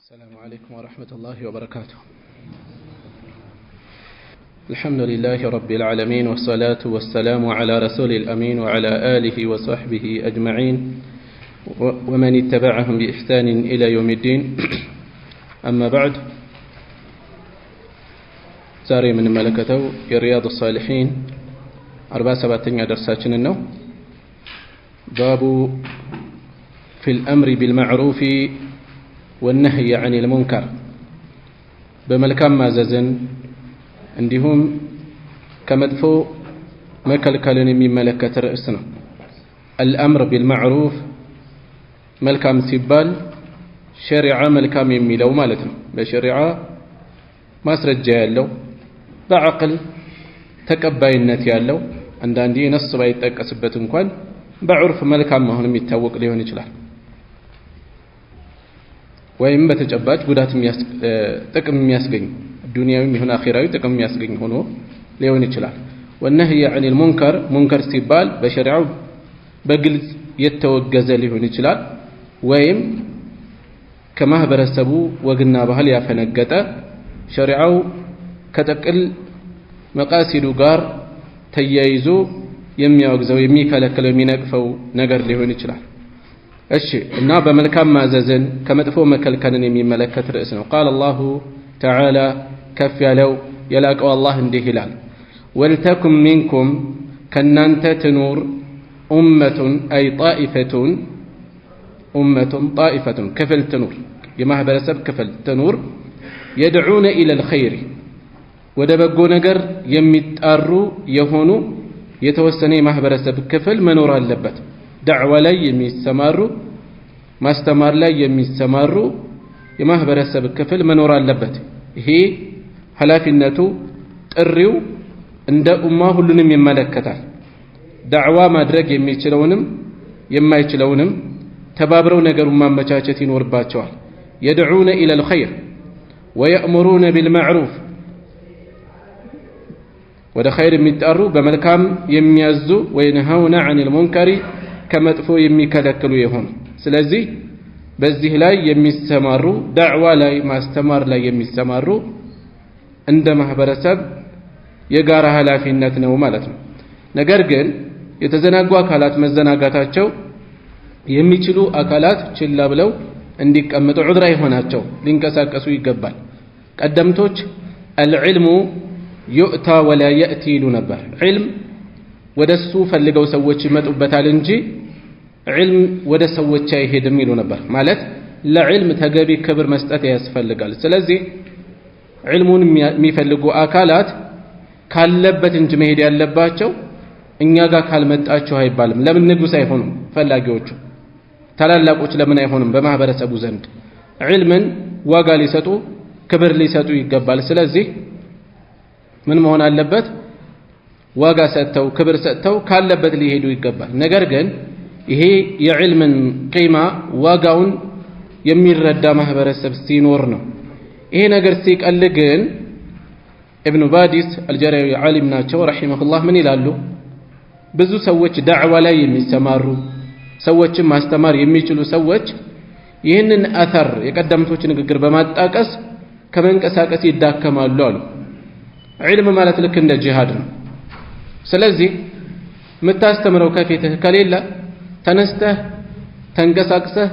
السلام عليكم ورحمة الله وبركاته. الحمد لله رب العالمين والصلاة والسلام على رسول الأمين وعلى آله وصحبه أجمعين ومن اتبعهم بإحسان إلى يوم الدين. أما بعد، زاري من ملكته رياض الصالحين 47 درساتنا النو باب في الأمر بالمعروف والنهي عن المنكر بملكام ماززن عندهم كمدفو مكلكلن مملكة رأسنا. الأمر بالمعروف ملكام سيبال شريعة ملكام يميلو مالتنا بشريعة ما سرجع يالو بعقل تكباينت يالو عندي نص بايتك أسبت انكوان بعرف ملكام ما هون يتوق ليون يجلال ወይም በተጨባጭ ጉዳት ጥቅም የሚያስገኝ ዱንያዊም ይሁን አኺራዊ ጥቅም የሚያስገኝ ሆኖ ሊሆን ይችላል። والنهي عن المنكر منكر ሲባል በሸሪዓው በግልጽ የተወገዘ ሊሆን ይችላል፣ ወይም ከማህበረሰቡ ወግና ባህል ያፈነገጠ ሸሪዓው ከጥቅል መቃሲዱ ጋር ተያይዞ የሚያወግዘው የሚከለክለው የሚነቅፈው ነገር ሊሆን ይችላል። እሺ እና በመልካም ማዘዝን ከመጥፎ መከልከልን የሚመለከት ርዕስ ነው። قال الله تعالى ከፍ ያለው የላቀው አላህ እንዲህ ይላል፣ ወልተኩም ሚንኩም ከናንተ ትኑር ኡመቱን አይ ጣኢፈቱን ጣኢፈቱን ክፍል ትኑር የማህበረሰብ ክፍል ትኑር يدعون الى الخير ወደ በጎ ነገር የሚጣሩ የሆኑ የተወሰነ የማህበረሰብ ክፍል መኖር አለበት። ዳዕዋ ላይ የሚሰማሩ ማስተማር ላይ የሚሰማሩ የማህበረሰብ ክፍል መኖር አለበት። ይሄ ኃላፊነቱ ጥሪው እንደ ኡማ ሁሉንም ይመለከታል። ዳዕዋ ማድረግ የሚችለውንም የማይችለውንም ተባብረው ነገሩን ማመቻቸት ይኖርባቸዋል። يدعون الى الخير ويأمرون بالمعروف ወደ ኸይር የሚጣሩ በመልካም የሚያዙ وينهون عن المنكر ከመጥፎ የሚከለክሉ ይሆን። ስለዚህ በዚህ ላይ የሚሰማሩ ዳዕዋ ላይ ማስተማር ላይ የሚሰማሩ እንደ ማህበረሰብ የጋራ ኃላፊነት ነው ማለት ነው። ነገር ግን የተዘናጉ አካላት መዘናጋታቸው የሚችሉ አካላት ችላ ብለው እንዲቀመጡ ዑድራ ይሆናቸው ሊንቀሳቀሱ ይገባል። ቀደምቶች العلم يؤتى ولا يأتي ይሉ ነበር። ዒልም ወደሱ ፈልገው ሰዎች ይመጡበታል እንጂ ዒልም ወደ ሰዎች አይሄድም ይሉ ነበር። ማለት ለዒልም ተገቢ ክብር መስጠት ያስፈልጋል። ስለዚህ ዒልሙን የሚፈልጉ አካላት ካለበት እንጂ መሄድ ያለባቸው እኛ ጋር ካልመጣችሁ አይባልም። ለምን ንጉስ አይሆኑም? ፈላጊዎቹ ታላላቆች ለምን አይሆኑም? በማህበረሰቡ ዘንድ ዒልምን ዋጋ ሊሰጡ ክብር ሊሰጡ ይገባል። ስለዚህ ምን መሆን አለበት? ዋጋ ሰጥተው ክብር ሰጥተው ካለበት ሊሄዱ ይገባል። ነገር ግን ይሄ የዕልምን ቂማ ዋጋውን የሚረዳ ማህበረሰብ ሲኖር ነው። ይሄ ነገር ሲቀል ግን ኢብኑ ባዲስ አልጀራዊ ዓሊም ናቸው ረሂመሁላህ ምን ይላሉ? ብዙ ሰዎች ዳዕዋ ላይ የሚሰማሩ ሰዎችን ማስተማር የሚችሉ ሰዎች ይህንን አተር የቀደምቶች ንግግር በማጣቀስ ከመንቀሳቀስ ይዳከማሉ አሉ። ዒልም ማለት ልክ እንደ ጂሃድ ነው። ስለዚህ የምታስተምረው ከፊትህ ከሌለ ተነስተህ ተንቀሳቅሰህ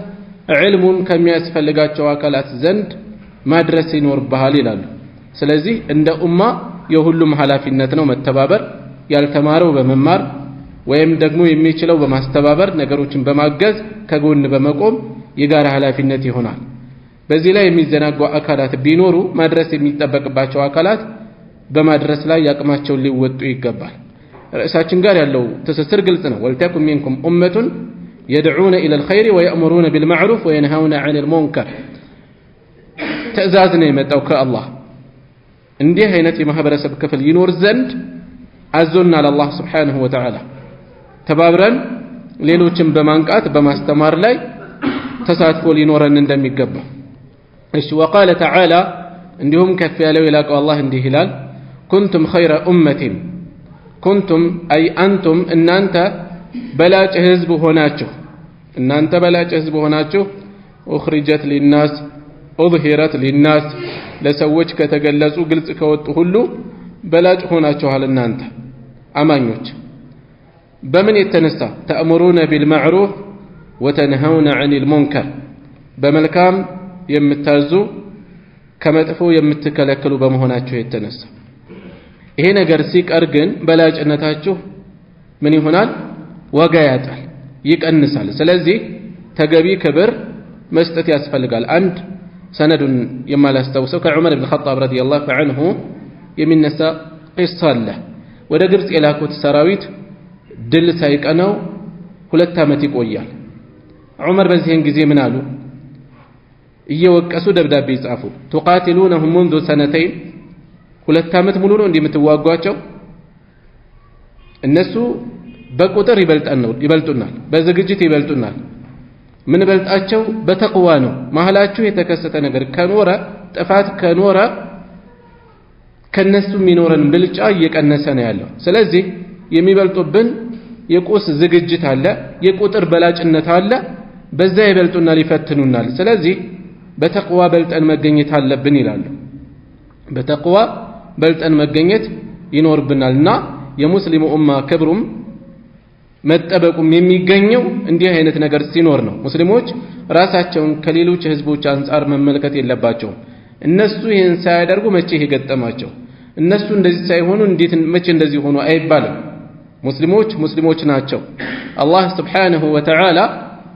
ዒልሙን ከሚያስፈልጋቸው አካላት ዘንድ ማድረስ ይኖርብሃል ይላሉ። ስለዚህ እንደ ኡማ የሁሉም ኃላፊነት ነው መተባበር፣ ያልተማረው በመማር ወይም ደግሞ የሚችለው በማስተባበር ነገሮችን በማገዝ ከጎን በመቆም የጋራ ኃላፊነት ይሆናል። በዚህ ላይ የሚዘናጉ አካላት ቢኖሩ ማድረስ የሚጠበቅባቸው አካላት በማድረስ ላይ ያቅማቸውን ሊወጡ ይገባል። ርዕሳችን ጋር ያለው ትስስር ግልጽ ነው። ወልተኩም ሚንኩም ኡመቱን يدعون الى الخير ويأمرون بالمعروف وينهون عن المنكر ትዕዛዝ ነው የመጣው ከአላህ። እንዲህ አይነት የማህበረሰብ ክፍል ይኖር ዘንድ አዞናል አላህ Subhanahu Wa Ta'ala። ተባብረን ሌሎችን በማንቃት በማስተማር ላይ ተሳትፎ ሊኖረን እንደሚገባ። እሺ وقال تعالى እንዲሁም ከፍ ያለው የላቀው አላህ እንዲህ ይላል፣ كنتم خير أمة ኩንቱም አይ አንቱም እናንተ በላጭ ህዝብ ሆናችሁ እናንተ በላጭ ህዝብ ሆናችሁ ኡኽሪጀት ሊናስ ኡዝሂረት ሊናስ ለሰዎች ከተገለጹ ግልጽ ከወጡ ሁሉ በላጭ ሆናችኋል እናንተ አማኞች። በምን የተነሳ ተእምሩነ ቢልማዕሩፍ ወተንሀውነ ዐኒል ሙንከር በመልካም የምታዙ ከመጥፎ የምትከለክሉ በመሆናችሁ የተነሳ። ይሄ ነገር ሲቀር ግን በላጭነታችሁ ምን ይሆናል? ዋጋ ያጣል፣ ይቀንሳል። ስለዚህ ተገቢ ክብር መስጠት ያስፈልጋል። አንድ ሰነዱን የማላስታውሰው ከዑመር ብን ኸጣብ ረዲየላሁ ዐንሁ የሚነሳ ቂሳ አለ። ወደ ግብፅ የላኩት ሰራዊት ድል ሳይቀነው 2 ዓመት ይቆያል። ዑመር በዚህን ጊዜ ምን አሉ? እየወቀሱ ደብዳቤ ይጻፉ። ቱቃቲሉነሁም ሙንዙ ሰነተይን 2 ዓመት ሙሉ ነው እንደምትዋጓቸው። እነሱ በቁጥር ይበልጡናል፣ በዝግጅት ይበልጡናል። ምን በልጣቸው በተቅዋ ነው። መሐላችሁ የተከሰተ ነገር ከኖረ ጥፋት ከኖረ ከነሱ የሚኖረን ብልጫ እየቀነሰ ነው ያለው። ስለዚህ የሚበልጡብን የቁስ ዝግጅት አለ፣ የቁጥር በላጭነት አለ። በዛ ይበልጡናል፣ ይፈትኑናል። ስለዚህ በተቅዋ በልጠን መገኘት አለብን ይላሉ። በተቅዋ በልጠን መገኘት ይኖርብናልና የሙስሊሙ ኡማ ክብሩም መጠበቁም የሚገኘው እንዲህ አይነት ነገር ሲኖር ነው። ሙስሊሞች ራሳቸውን ከሌሎች ህዝቦች አንጻር መመልከት የለባቸውም። እነሱ ይህን ሳያደርጉ መቼ ይሄ ገጠማቸው፣ እነሱ እንደዚህ ሳይሆኑ እንዴት መቼ እንደዚህ ሆኑ አይባልም። ሙስሊሞች ናቸው። አላህ ስብሓንሁ ወተዓላ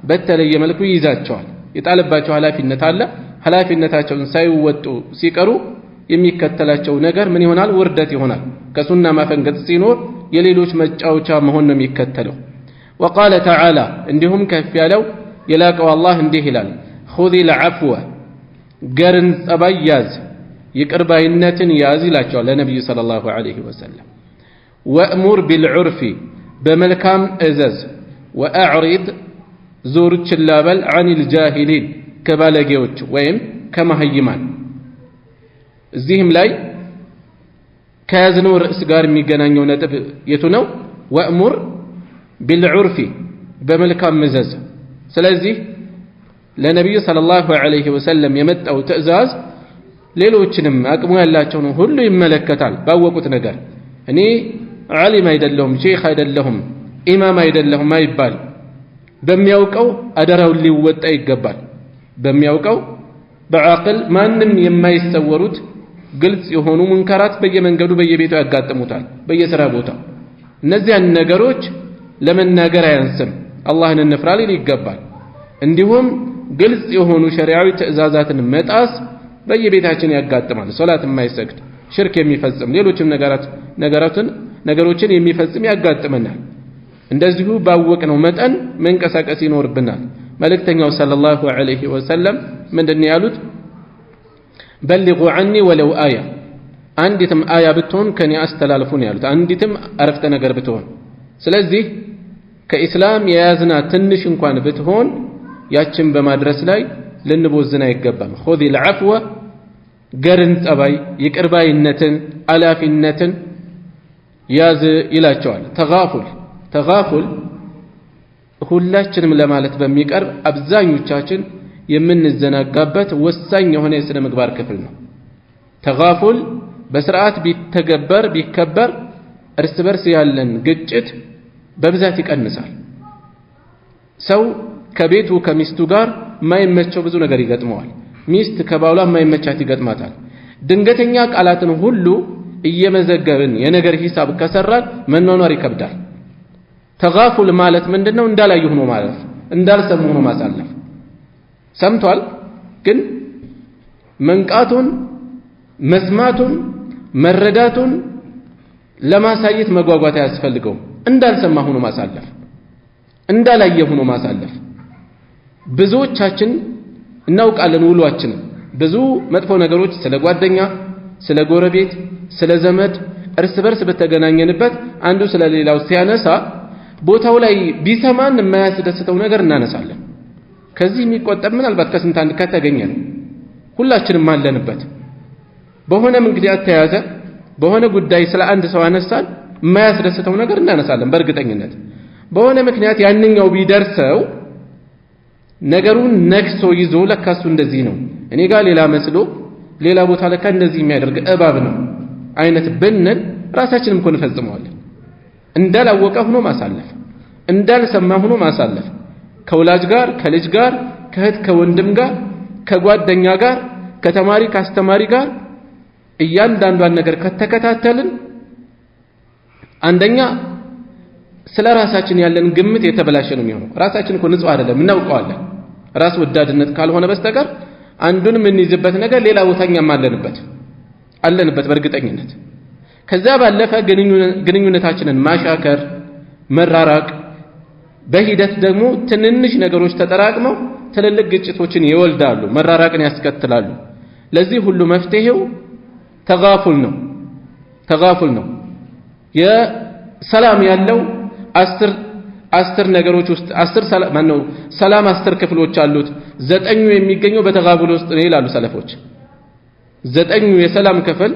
በተለየ መልኩ ይይዛቸዋል። የጣለባቸው ኃላፊነት አለ። ኃላፊነታቸውን ሳይወጡ ሲቀሩ የሚከተላቸው ነገር ምን ይሆናል? ውርደት ይሆናል። ከሱና ማፈንገጥ ሲኖር የሌሎች መጫወቻ መሆን ነው የሚከተለው። ወቃለ ተዓላ እንዲሁም ከፍ ያለው የላቀው አላህ እንዲህ ይላል፣ ኹዚል ዐፍወ ገርን ጸባይ ያዝ፣ ይቅርባይነትን ያዝ ይላቸዋል ለነቢዩ ሰለላሁ ዐለይሂ ወሰለም። ወእሙር ቢልዑርፊ በመልካም እዘዝ፣ ወአዕሪድ ዙር ችላ በል፣ ዐኒል ጃሂሊን ከባለጌዎች ወይም ከመሀይማን። እዚህም ላይ ከያዝነው ርዕስ ጋር የሚገናኘው ነጥብ የቱ ነው? ወእሙር ቢልዑርፊ በመልካም እዘዝ። ስለዚህ ለነቢዩ ሰለላሁ ዐለይሂ ወሰለም የመጣው ትዕዛዝ ሌሎችንም አቅሙ ያላቸውን ሁሉ ይመለከታል። ባወቁት ነገር እኔ ዓሊም አይደለሁም፣ ሼኽ አይደለሁም፣ ኢማም አይደለሁም አይባል። በሚያውቀው አደራውን ሊወጣ ይገባል። በሚያውቀው በዓቅል ማንም የማይሰወሩት ግልጽ የሆኑ ሙንከራት በየመንገዱ በየቤቱ ያጋጥሙታል፣ በየሥራ ቦታ። እነዚያን ነገሮች ለመናገር አያንስም፣ አላህን እንፍራ ሊል ይገባል። እንዲሁም ግልጽ የሆኑ ሸሪዓዊ ትዕዛዛትን መጣስ በየቤታችን ያጋጥማል። ሶላት የማይሰግድ ሽርክ የሚፈጽም ሌሎችም ነገሮችን የሚፈጽም ያጋጥመናል። እንደዚሁ ባወቅነው መጠን መንቀሳቀስ ይኖርብናል። መልእክተኛው ሰለላሁ ዐለይሂ ወሰለም ምንድን ነው ያሉት? በሊጉ ዐኒ ወለው አያ፣ አንዲትም አያ ብትሆን ከኔ አስተላልፉ ነው ያሉት። አንዲትም አረፍተ ነገር ብትሆን። ስለዚህ ከኢስላም የያዝናት ትንሽ እንኳን ብትሆን ያችን በማድረስ ላይ ልንቦዝን አይገባም። ኹዚል ዐፍወ ገርን ጸባይ፣ ይቅርባይነትን፣ አላፊነትን ያዝ ይላቸዋል። ተጋፉል ሁላችንም ለማለት በሚቀርብ አብዛኞቻችን የምንዘናጋበት ወሳኝ የሆነ የሥነ ምግባር ክፍል ነው። ተጋፉል በስርዓት ቢከበር እርስ በርስ ያለን ግጭት በብዛት ይቀንሳል። ሰው ከቤቱ ከሚስቱ ጋር የማይመቸው ብዙ ነገር ይገጥመዋል። ሚስት ከባሏ የማይመቻት ይገጥማታል። ድንገተኛ ቃላትን ሁሉ እየመዘገብን የነገር ሂሳብ ከሰራን መኗኗር ይከብዳል። ተጋፉል ማለት ምንድነው? እንዳላዩ ሆኖ ማለፍ፣ እንዳልሰሙ ሆኖ ማሳለፍ። ሰምቷል ግን መንቃቱን፣ መስማቱን፣ መረዳቱን ለማሳየት መጓጓት አያስፈልገውም። እንዳልሰማ ሆኖ ማሳለፍ፣ እንዳላየ ሆኖ ማሳለፍ። ብዙዎቻችን እናውቃለን ውሏችንን ብዙ መጥፎ ነገሮች ስለ ጓደኛ፣ ስለ ጎረቤት፣ ስለ ዘመድ እርስ በርስ በተገናኘንበት አንዱ ስለ ሌላው ሲያነሳ ቦታው ላይ ቢሰማን የማያስደስተው ነገር እናነሳለን። ከዚህ የሚቆጠብ ምናልባት ከስንት አንድ ከተገኘ ነው። ሁላችንም አለንበት። በሆነ ምክንያት ተያዘ፣ በሆነ ጉዳይ ስለ አንድ ሰው አነሳን፣ የማያስደስተው ነገር እናነሳለን። በእርግጠኝነት በሆነ ምክንያት ያንኛው ቢደርሰው ነገሩን ነክሶ ይዞ ለካሱ እንደዚህ ነው እኔ ጋር ሌላ መስሎ ሌላ ቦታ ለካ እንደዚህ የሚያደርግ እባብ ነው አይነት ብንል ራሳችንም እኮ እንፈጽመዋለን። እንዳላወቀ ሆኖ ማሳለፍ፣ እንዳልሰማ ሆኖ ማሳለፍ፣ ከወላጅ ጋር፣ ከልጅ ጋር፣ ከእህት ከወንድም ጋር፣ ከጓደኛ ጋር፣ ከተማሪ ከአስተማሪ ጋር እያንዳንዷን ነገር ከተከታተልን አንደኛ ስለ ራሳችን ያለን ግምት የተበላሸ ነው የሚሆነው። ራሳችን እኮ ንጹህ አይደለም እናውቀዋለን። ራስ ወዳድነት ካልሆነ በስተቀር አንዱን የምንይዝበት ነገር ሌላ ቦታኛም አለንበት በእርግጠኝነት። ከዛ ባለፈ ግንኙነታችንን ማሻከር፣ መራራቅ፣ በሂደት ደግሞ ትንንሽ ነገሮች ተጠራቅመው ትልልቅ ግጭቶችን ይወልዳሉ፣ መራራቅን ያስከትላሉ። ለዚህ ሁሉ መፍትሄው ተጋፉል ነው። የሰላም ያለው አስር ነገሮች ውስጥ ሰላም 10 ክፍሎች አሉት፣ 9ኙ የሚገኘው በተጋፉል ውስጥ ነው ይላሉ ሰለፎች። 9ኙ የሰላም ክፍል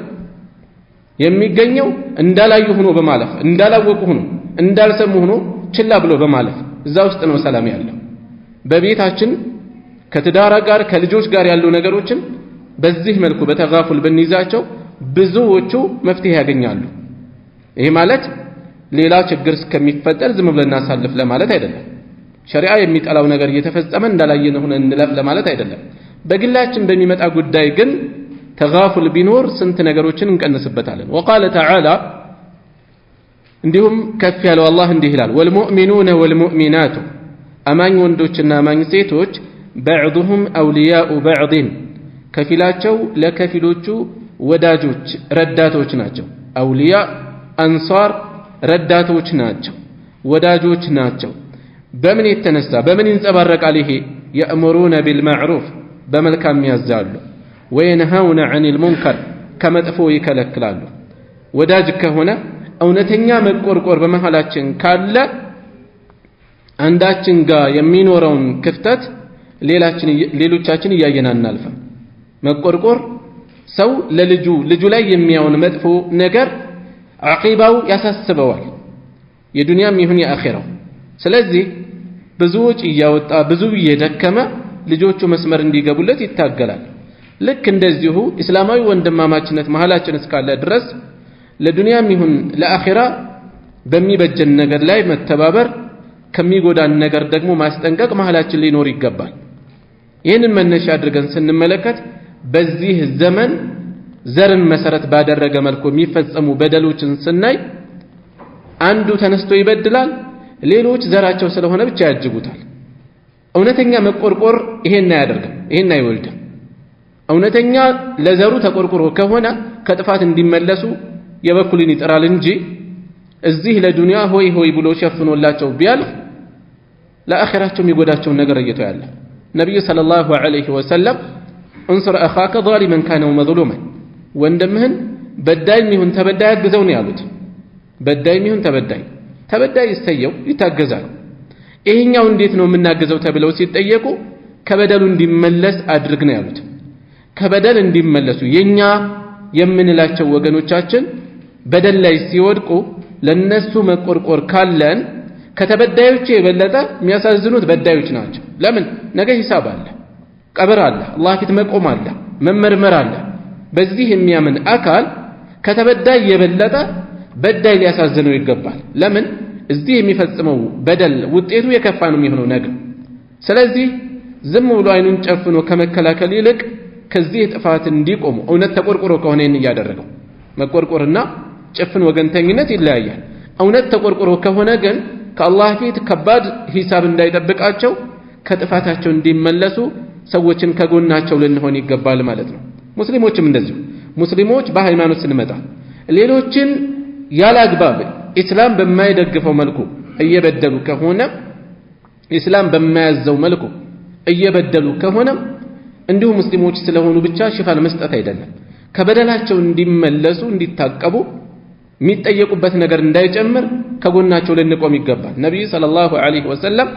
የሚገኘው እንዳላዩ ሆኖ በማለፍ፣ እንዳላወቁ ሆኖ፣ እንዳልሰሙ ሆኖ ችላ ብሎ በማለፍ እዛ ውስጥ ነው ሰላም ያለው። በቤታችን ከትዳር ጋር ከልጆች ጋር ያሉ ነገሮችን በዚህ መልኩ በተጋፉል ብንይዛቸው ብዙዎቹ መፍትሄ ያገኛሉ። ይሄ ማለት ሌላ ችግር እስከሚፈጠር ዝም ብለን እናሳልፍ ለማለት አይደለም። ሸሪዓ የሚጠላው ነገር እየተፈጸመ እንዳላየን ሆነ እንለፍ ለማለት አይደለም። በግላችን በሚመጣ ጉዳይ ግን ተጋፉል ቢኖር ስንት ነገሮችን እንቀንስበታለን። ወቃለ ተዓላ እንዲሁም ከፍ ያለው አላህ እንዲህ ይላል፣ ወልሙእሚኑነ ወልሙእሚናቱ አማኝ ወንዶችና አማኝ ሴቶች በዕዱሁም አውልያኡ በዕድን ከፊላቸው ለከፊሎቹ ወዳጆች ረዳቶች ናቸው። አውልያ አንሷር ረዳቶች ናቸው፣ ወዳጆች ናቸው። በምን የተነሳ በምን ይንጸባረቃል ይሄ? የእምሩነ ቢልማዕሩፍ በመልካም ያዛሉ፣ ወየንሃውነ ዐኒል ሙንከር ከመጥፎ ይከለክላሉ። ወዳጅ ከሆነ እውነተኛ መቆርቆር በመሃላችን ካለ አንዳችን ጋር የሚኖረውን ክፍተት ሌሎቻችን እያየን አናልፈም። መቆርቆር ሰው ልጁ ላይ የሚያውን መጥፎ ነገር ዓቂባው ያሳስበዋል፣ የዱንያም ይሁን የአኺራው። ስለዚህ ብዙ ወጪ እያወጣ ብዙ እየደከመ ልጆቹ መስመር እንዲገቡለት ይታገላል። ልክ እንደዚሁ እስላማዊ ወንድማማችነት መሃላችን እስካለ ድረስ ለዱንያም ይሁን ለአኺራ በሚበጀን ነገር ላይ መተባበር፣ ከሚጎዳን ነገር ደግሞ ማስጠንቀቅ መሃላችን ሊኖር ይገባል። ይህንን መነሻ አድርገን ስንመለከት በዚህ ዘመን ዘርን መሰረት ባደረገ መልኩ የሚፈጸሙ በደሎችን ስናይ አንዱ ተነስቶ ይበድላል፣ ሌሎች ዘራቸው ስለሆነ ብቻ ያጅቡታል። እውነተኛ መቆርቆር ይሄን አያደርግም፣ ይሄን አይወልድም። እውነተኛ ለዘሩ ተቆርቆሮ ከሆነ ከጥፋት እንዲመለሱ የበኩልን ይጥራል እንጂ እዚህ ለዱንያ ሆይ ሆይ ብሎ ሸፍኖላቸው ቢያልፍ ለአኺራቸው የሚጎዳቸውን ነገር እየተው ያለ ነብዩ ሰለላሁ ዐለይሂ ወሰለም እንሱር አኻከ ዛሊመን ካነ ወመዝሉመን ወንድምህን በዳይም ይሁን ተበዳይ አግዘው ነው ያሉት። በዳይም ይሁን ተበዳይ ይስተየው ይታገዛል። ይሄኛው እንዴት ነው የምናገዘው ተብለው ሲጠየቁ ከበደሉ እንዲመለስ አድርግ ነው ያሉት። ከበደል እንዲመለሱ የኛ የምንላቸው ወገኖቻችን በደል ላይ ሲወድቁ ለነሱ መቆርቆር ካለን ከተበዳዮች የበለጠ የሚያሳዝኑት በዳዮች ናቸው። ለምን? ነገ ሂሳብ አለ፣ ቀብር አለ፣ አላህ ፊት መቆም አለ፣ መመርመር አለ። በዚህ የሚያምን አካል ከተበዳይ የበለጠ በዳይ ሊያሳዝነው ይገባል። ለምን? እዚህ የሚፈጽመው በደል ውጤቱ የከፋ ነው የሚሆነው ነገ። ስለዚህ ዝም ብሎ አይኑን ጨፍኖ ከመከላከል ይልቅ ከዚህ ጥፋት እንዲቆሙ እውነት ተቆርቆሮ ከሆነ ይህን እያደረገው መቆርቆርና ጭፍን ወገንተኝነት ይለያያል። እውነት ተቆርቆሮ ከሆነ ግን ከአላህ ፊት ከባድ ሂሳብ እንዳይጠብቃቸው ከጥፋታቸው እንዲመለሱ ሰዎችን ከጎናቸው ልንሆን ይገባል ማለት ነው። ሙስሊሞችም እንደዚሁ ሙስሊሞች በሃይማኖት ስንመጣ ሌሎችን ያላግባብ ኢስላም በማይደግፈው መልኩ እየበደሉ ከሆነ ኢስላም በማያዘው መልኩ እየበደሉ ከሆነ እንዲሁ ሙስሊሞች ስለሆኑ ብቻ ሽፋን መስጠት አይደለም። ከበደላቸው እንዲመለሱ እንዲታቀቡ የሚጠየቁበት ነገር እንዳይጨምር ከጎናቸው ልንቆም ይገባል። ነብዩ ሰለላሁ ዐለይሂ ወሰለም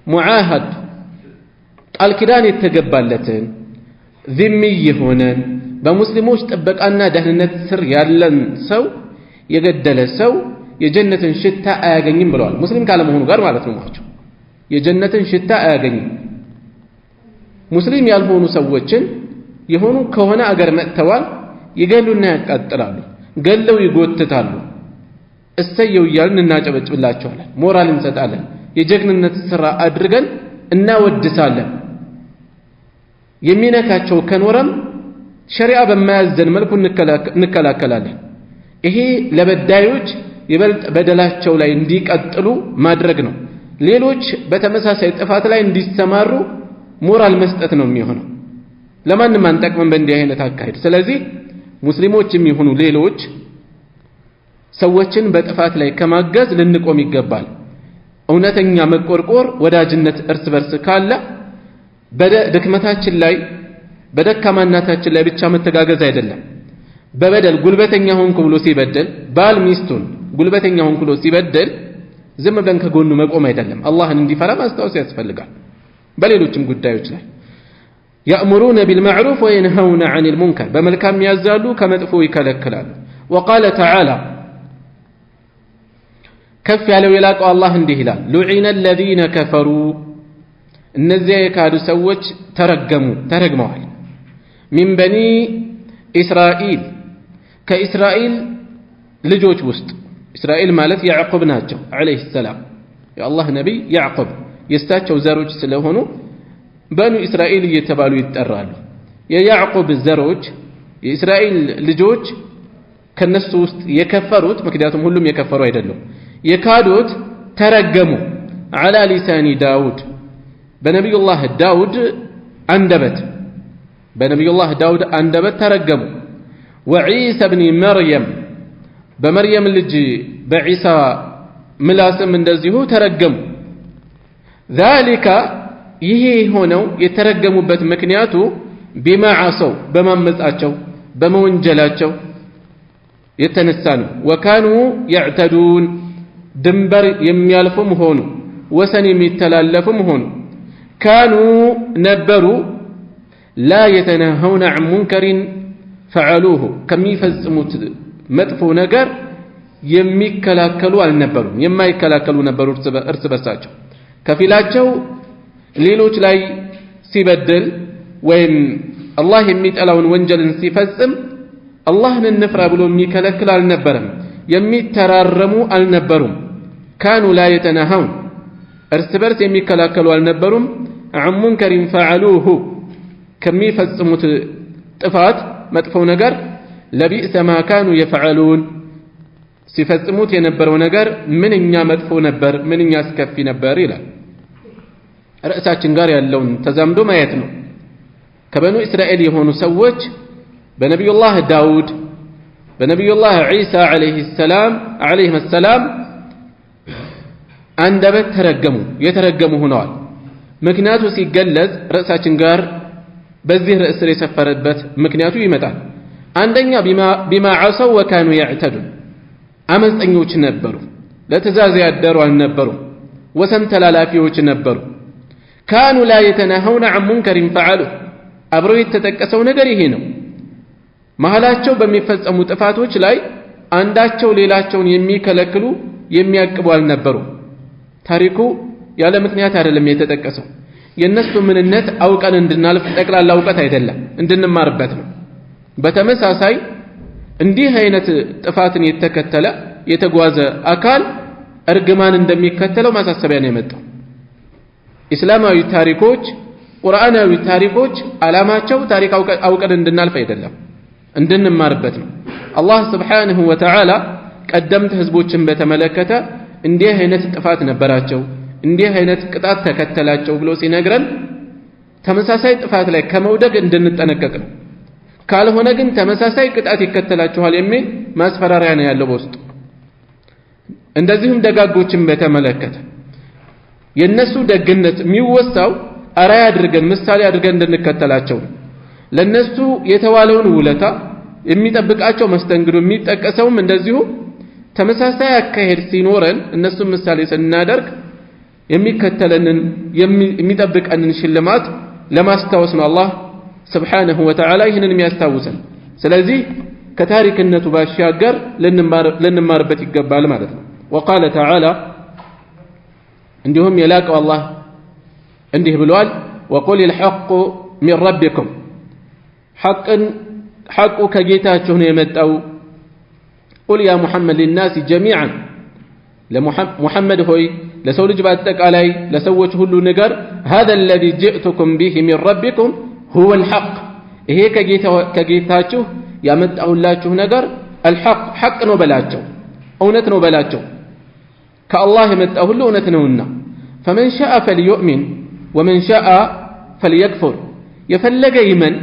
ሙዓሃድ ቃል ኪዳን የተገባለትን ዚሚ የሆነን በሙስሊሞች ጥበቃና ደህንነት ስር ያለን ሰው የገደለ ሰው የጀነትን ሽታ አያገኝም ብለዋል። ሙስሊም ካለመሆኑ ጋር ማለት ነው። የጀነትን ሽታ አያገኝም። ሙስሊም ያልሆኑ ሰዎችን የሆኑ ከሆነ አገር መጥተዋል ይገሉና ያቃጥላሉ ገለው ይጎትታሉ እሰየው እያልን እናጨበጭብላቸዋለን ሞራል እንሰጣለን የጀግንነት ሥራ አድርገን እናወድሳለን የሚነካቸው ከኖረም ሸሪዓ በማያዘን መልኩ እንከላከላለን ይሄ ለበዳዮች ይበልጥ በደላቸው ላይ እንዲቀጥሉ ማድረግ ነው ሌሎች በተመሳሳይ ጥፋት ላይ እንዲሰማሩ ሞራል መስጠት ነው የሚሆነው ለማንም አንጠቅመን በእንዲህ አይነት አካሄድ ስለዚህ ሙስሊሞችም ይሁኑ ሌሎች ሰዎችን በጥፋት ላይ ከማገዝ ልንቆም ይገባል እውነተኛ መቆርቆር ወዳጅነት እርስ በርስ ካለ በድክመታችን ላይ በደካማናታችን ላይ ብቻ መተጋገዝ አይደለም በበደል ጉልበተኛ ሆንኩ ብሎ ሲበደል ባል ሚስቱን ጉልበተኛ ሆንኩ ብሎ ሲበደል ዝም ብለን ከጎኑ መቆም አይደለም አላህን እንዲፈራ ማስታወስ ያስፈልጋል በሌሎችም ጉዳዮች ላይ يأمرون بالمعروف وينهون عن المنكر بملكام يزالوا كمدفو يكلكلال وقال تعالى كف ያለው የላቀው አላህ እንዲህ ይላል لعن الذين كفروا እነዚያ የካዱ ሰዎች ተረግመዋል من بني إسرائيل كإسرائيل ልጆች ውስጥ እስራኤል ማለት ያዕቆብ ናቸው عليه السلام የአላህ ነብይ ያዕቆብ የእሳቸው ዘሮች ስለሆኑ በኑ እስራኤል እየተባሉ ይጠራሉ የያዕቆብ ዘሮች የእስራኤል ልጆች ከነሱ ውስጥ የከፈሩት ምክንያቱም ሁሉም የከፈሩ አይደለም የካዱት ተረገሙ على لسان داود በነብዩላህ ዳውድ አንደበት ተረገሙ وعيسى ابن مريم በመርየም ልጅ በዒሳ ምላስም እንደዚሁ ተረገሙ ذلك ይሄ ሆነው የተረገሙበት ምክንያቱ بما عصوا በማመጻቸው በመወንጀላቸው የተነሳ ነው وكانوا يعتدون ድንበር የሚያልፉም ሆኑ ወሰን የሚተላለፉም ሆኑ كانوا ነበሩ لا يتناهون عن منكر فعلوه ከሚፈጽሙት መጥፎ ነገር የሚከላከሉ አልነበሩም የማይከላከሉ ነበሩ እርስ በርሳቸው ከፊላቸው ሌሎች ላይ ሲበደል ወይም አላህ የሚጠላውን ወንጀልን ሲፈጽም አላህን እንፍራ ብሎ የሚከለክል አልነበረም የሚተራረሙ አልነበሩም كانوا لا يتناهون እርስ በርስ የሚከላከሉ አልነበሩም عن منكر فعلوه ከሚፈጽሙት ጥፋት መጥፎ ነገር لبئس ما كانوا يفعلون ሲፈጽሙት የነበረው ነገር ምንኛ መጥፎ ነበር ምንኛ አስከፊ ነበር ይላል ርዕሳችን ጋር ያለውን ተዛምዶ ማየት ነው ከበኑ እስራኤል የሆኑ ሰዎች በነብዩላህ ዳውድ በነብዩላህ ዒሳ አለይሂ ሰላም አንደበት የተረገሙ ሆነዋል ምክንያቱ ሲገለጽ ርዕሳችን ጋር በዚህ ርዕስ የሰፈረበት ምክንያቱ ይመጣል አንደኛ ቢማ ዓሰው ወካኑ ያዕተዱን አመፀኞች ነበሩ ለትእዛዝ ያደሩ አልነበሩ ወሰን ተላላፊዎች ነበሩ ካኑ ላ የተናሀውነ ዐን ሙንከሪን ፈዐሉ አብረው የተጠቀሰው ነገር ይሄ ነው መሃላቸው በሚፈጸሙ ጥፋቶች ላይ አንዳቸው ሌላቸውን የሚከለክሉ የሚያቅቡ አልነበሩ ታሪኩ ያለ ምክንያት አይደለም የተጠቀሰው የነሱ ምንነት አውቀን እንድናልፍ ጠቅላላ እውቀት አይደለም እንድንማርበት ነው በተመሳሳይ እንዲህ አይነት ጥፋትን የተጓዘ አካል እርግማን እንደሚከተለው ማሳሰቢያ ነው የመጣው እስላማዊ ታሪኮች ቁርአናዊ ታሪኮች አላማቸው ታሪክ አውቀን እንድናልፍ አይደለም እንድንማርበት ነው አላህ Subhanahu Wa Ta'ala ቀደምት ህዝቦችን በተመለከተ እንዲህ አይነት ጥፋት ነበራቸው እንዲህ አይነት ቅጣት ተከተላቸው ብሎ ሲነግረን ተመሳሳይ ጥፋት ላይ ከመውደቅ እንድንጠነቀቅ ነው ካልሆነ ግን ተመሳሳይ ቅጣት ይከተላቸዋል የሚል ማስፈራሪያ ነው ያለው በውስጡ እንደዚሁም ደጋጎችን በተመለከተ የነሱ ደግነት የሚወሳው አራያ አድርገን ምሳሌ አድርገን እንድንከተላቸው ለነሱ የተዋለውን ውለታ የሚጠብቃቸው መስተንግዶ የሚጠቀሰውም እንደዚሁ ተመሳሳይ አካሄድ ሲኖረን እነሱ ምሳሌ ስናደርግ የሚከተለንን የሚጠብቀንን ሽልማት ለማስታወስ ነው አላህ Subhanahu Wa Ta'ala ይህንን የሚያስታውሰን ስለዚህ ከታሪክነቱ ባሻገር ልንማርበት ይገባል ማለት ነው وقال تعالى እንዲሁም የላቀው አላህ እንዲህ ብሏል وقل الحق من ربكم حق كجيتاችሁ ነው የመጣው قل يا محمد للناس جميعا لمحمد ሆይ ለሰው ልጅ በአጠቃላይ ለሰዎች ሁሉ ነገር هذا الذي جئتكم به من ربكم هو الحق ይሄ ከጌታችሁ ያመጣሁላችሁ ነገር الحق حق ነው በላቸው እውነት ነው በላቸው ከአላህ የመጣው ሁሉ እውነት ነውና فمن شاء فليؤمن ومن شاء فليكفر የፈለገ ይመን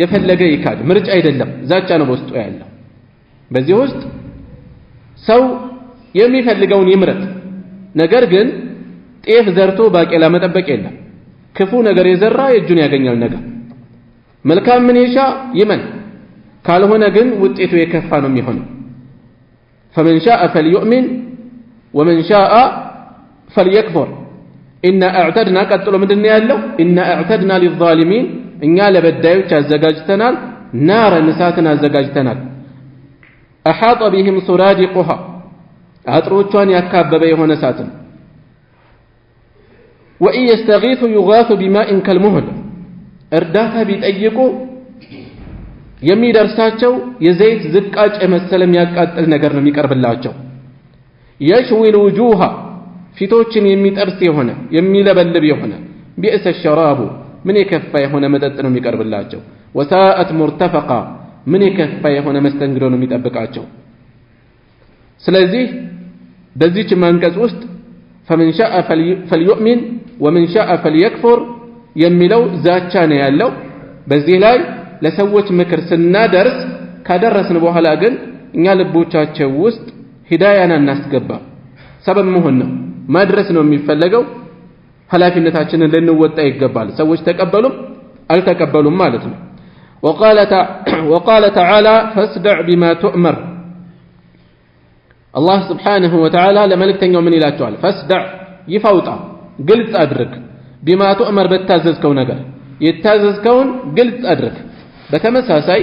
የፈለገ ይካድ ምርጫ አይደለም ዛቻ ነው በውስጡ ያለው በዚህ ውስጥ ሰው የሚፈልገውን ይምረጥ ነገር ግን ጤፍ ዘርቶ ባቄላ መጠበቅ የለም ክፉ ነገር የዘራ የእጁን ያገኛል ነገር መልካም ምን ይሻ ይመን ካልሆነ ግን ውጤቱ የከፋ ነው የሚሆነው فمن شاء فليؤمن ومن شاء فليكفر إنا أعتدنا قتلوا مدن ያለው إنا أعتدنا للظالمين እኛ ለበዳዮች አዘጋጅተናል ናር ንሳትን አዘጋጅተናል أحاط بهم سرادقها አጥሮቿን ያካበበ የሆነ እሳትን وإن يستغيثوا يغاثوا بماء كالمهل እርዳታ ቢጠይቁ የሚደርሳቸው የዘይት ዝቃጭ የመሰለ የሚያቃጥል ነገር ነው የሚቀርብላቸው يشوي الوجوه ፊቶችን የሚጠርስ የሆነ የሚለበልብ የሆነ بئس الشراب ምን የከፋ የሆነ መጠጥ ነው የሚቀርብላቸው وساءت مرتفقا ምን የከፋ የሆነ መስተንግዶ ነው የሚጠብቃቸው ስለዚህ በዚህች አንቀጽ ውስጥ فمن شاء فليؤمن ومن شاء فليكفر የሚለው ዛቻ ነው ያለው በዚህ ላይ ለሰዎች ምክር ስናደርስ ካደረስን በኋላ ግን እኛ ልቦቻቸው ውስጥ ሂዳያን እናስገባ ሰበብ መሆን ነው ማድረስ ነው የሚፈልገው ኃላፊነታችንን ልንወጣ ይገባል ሰዎች ተቀበሉም አልተቀበሉም ማለት ነው وقال تعالى فاصدع بما تؤمر الله سبحانه وتعالى ለመልእክተኛው ምን ይላቸዋል فاصدع ይፋውጣ ግልጽ አድርግ بما تؤمر በታዘዝከው ነገር የታዘዝከውን ግልጽ አድርግ በተመሳሳይ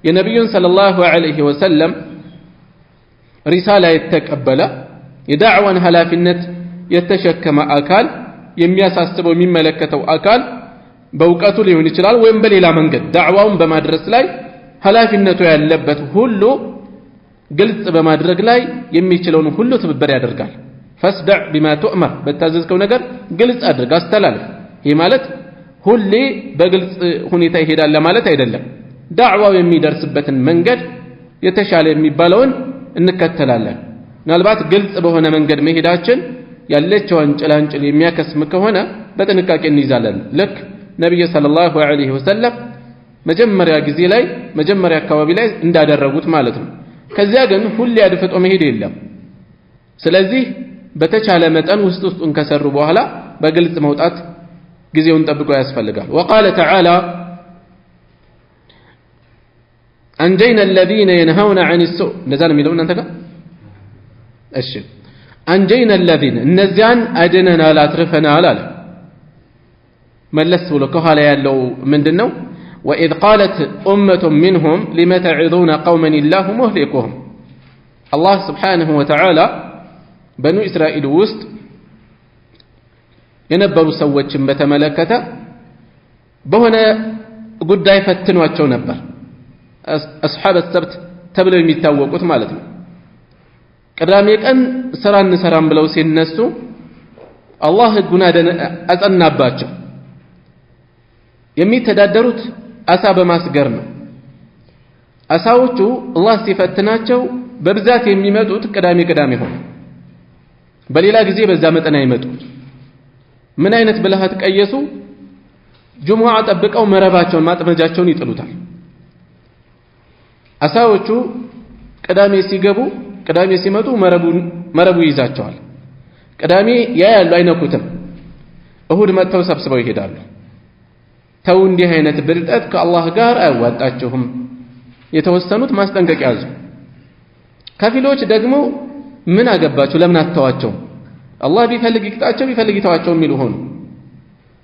የነብዩን ሰለላሁ ዐለይሂ ወሰለም ሪሳላ የተቀበለ የዳዕዋን ኃላፊነት የተሸከመ አካል የሚያሳስበው የሚመለከተው አካል በእውቀቱ ሊሆን ይችላል ወይም በሌላ መንገድ ዳዕዋውን በማድረስ ላይ ኃላፊነቱ ያለበት ሁሉ ግልጽ በማድረግ ላይ የሚችለውን ሁሉ ትብብር ያደርጋል فاصدع بما تؤمر በታዘዝከው ነገር ግልጽ አድርግ አስተላልፍ ይሄ ማለት ሁሌ በግልጽ ሁኔታ ይሄዳል ለማለት አይደለም ዳዕዋው የሚደርስበትን መንገድ የተሻለ የሚባለውን እንከተላለን ምናልባት ግልጽ በሆነ መንገድ መሄዳችን ያለችውን ጭላንጭል የሚያከስም ከሆነ በጥንቃቄ እንይዛለን ልክ ነብዩ ሰለላሁ ዐለይሂ ወሰለም መጀመሪያ ጊዜ ላይ መጀመሪያ አካባቢ ላይ እንዳደረጉት ማለት ነው ከዚያ ግን ሁሌ አድፍጦ መሄድ የለም ስለዚህ በተቻለ መጠን ውስጡን ከሰሩ በኋላ በግልጽ መውጣት ጊዜውን ጠብቆ ያስፈልጋል وقال تعالى أنجينا الذين ينهون عن السوء نزال ميلون أنت قال እሺ أنجينا الذين እነዚያን አድነናል አትርፈናል አለ መለስ ብሎ ከኋላ ያለው ምንድነው وإذ قالت أمة منهم لما تعظون قوما الله مهلكهم الله سبحانه وتعالى بنو إسرائيل ውስጥ የነበሩ ሰዎችን በተመለከተ በሆነ ጉዳይ ፈትኗቸው ነበር أصحاب السبت ተብለው የሚታወቁት ማለት ነው ቅዳሜ ቀን ስራ እንሰራም ብለው ሲነሱ አላህ ህጉን አጸናባቸው የሚተዳደሩት አሳ በማስገር ነው አሳዎቹ አላህ ሲፈትናቸው በብዛት የሚመጡት ቅዳሜ ሆነ በሌላ ጊዜ በዛ መጠን አይመጡት ምን አይነት ብልሃት ቀየሱ ጁሙዓ ጠብቀው መረባቸውን ማጥመጃቸውን ይጥሉታል አሳዎቹ ቅዳሜ ሲገቡ ቅዳሜ ሲመጡ መረቡ ይዛቸዋል ቅዳሜ ያያሉ አይነኩትም እሁድ መተው ሰብስበው ይሄዳሉ ተው እንዲህ አይነት ብልጠት ከአላህ ጋር አይዋጣችሁም የተወሰኑት ማስጠንቀቂያ ያዙ ከፊሎች ደግሞ ምን አገባችሁ ለምን አተዋቸው አላህ ቢፈልግ ይቅጣቸው ቢፈልግ ይተዋቸው የሚሉ ሆኑ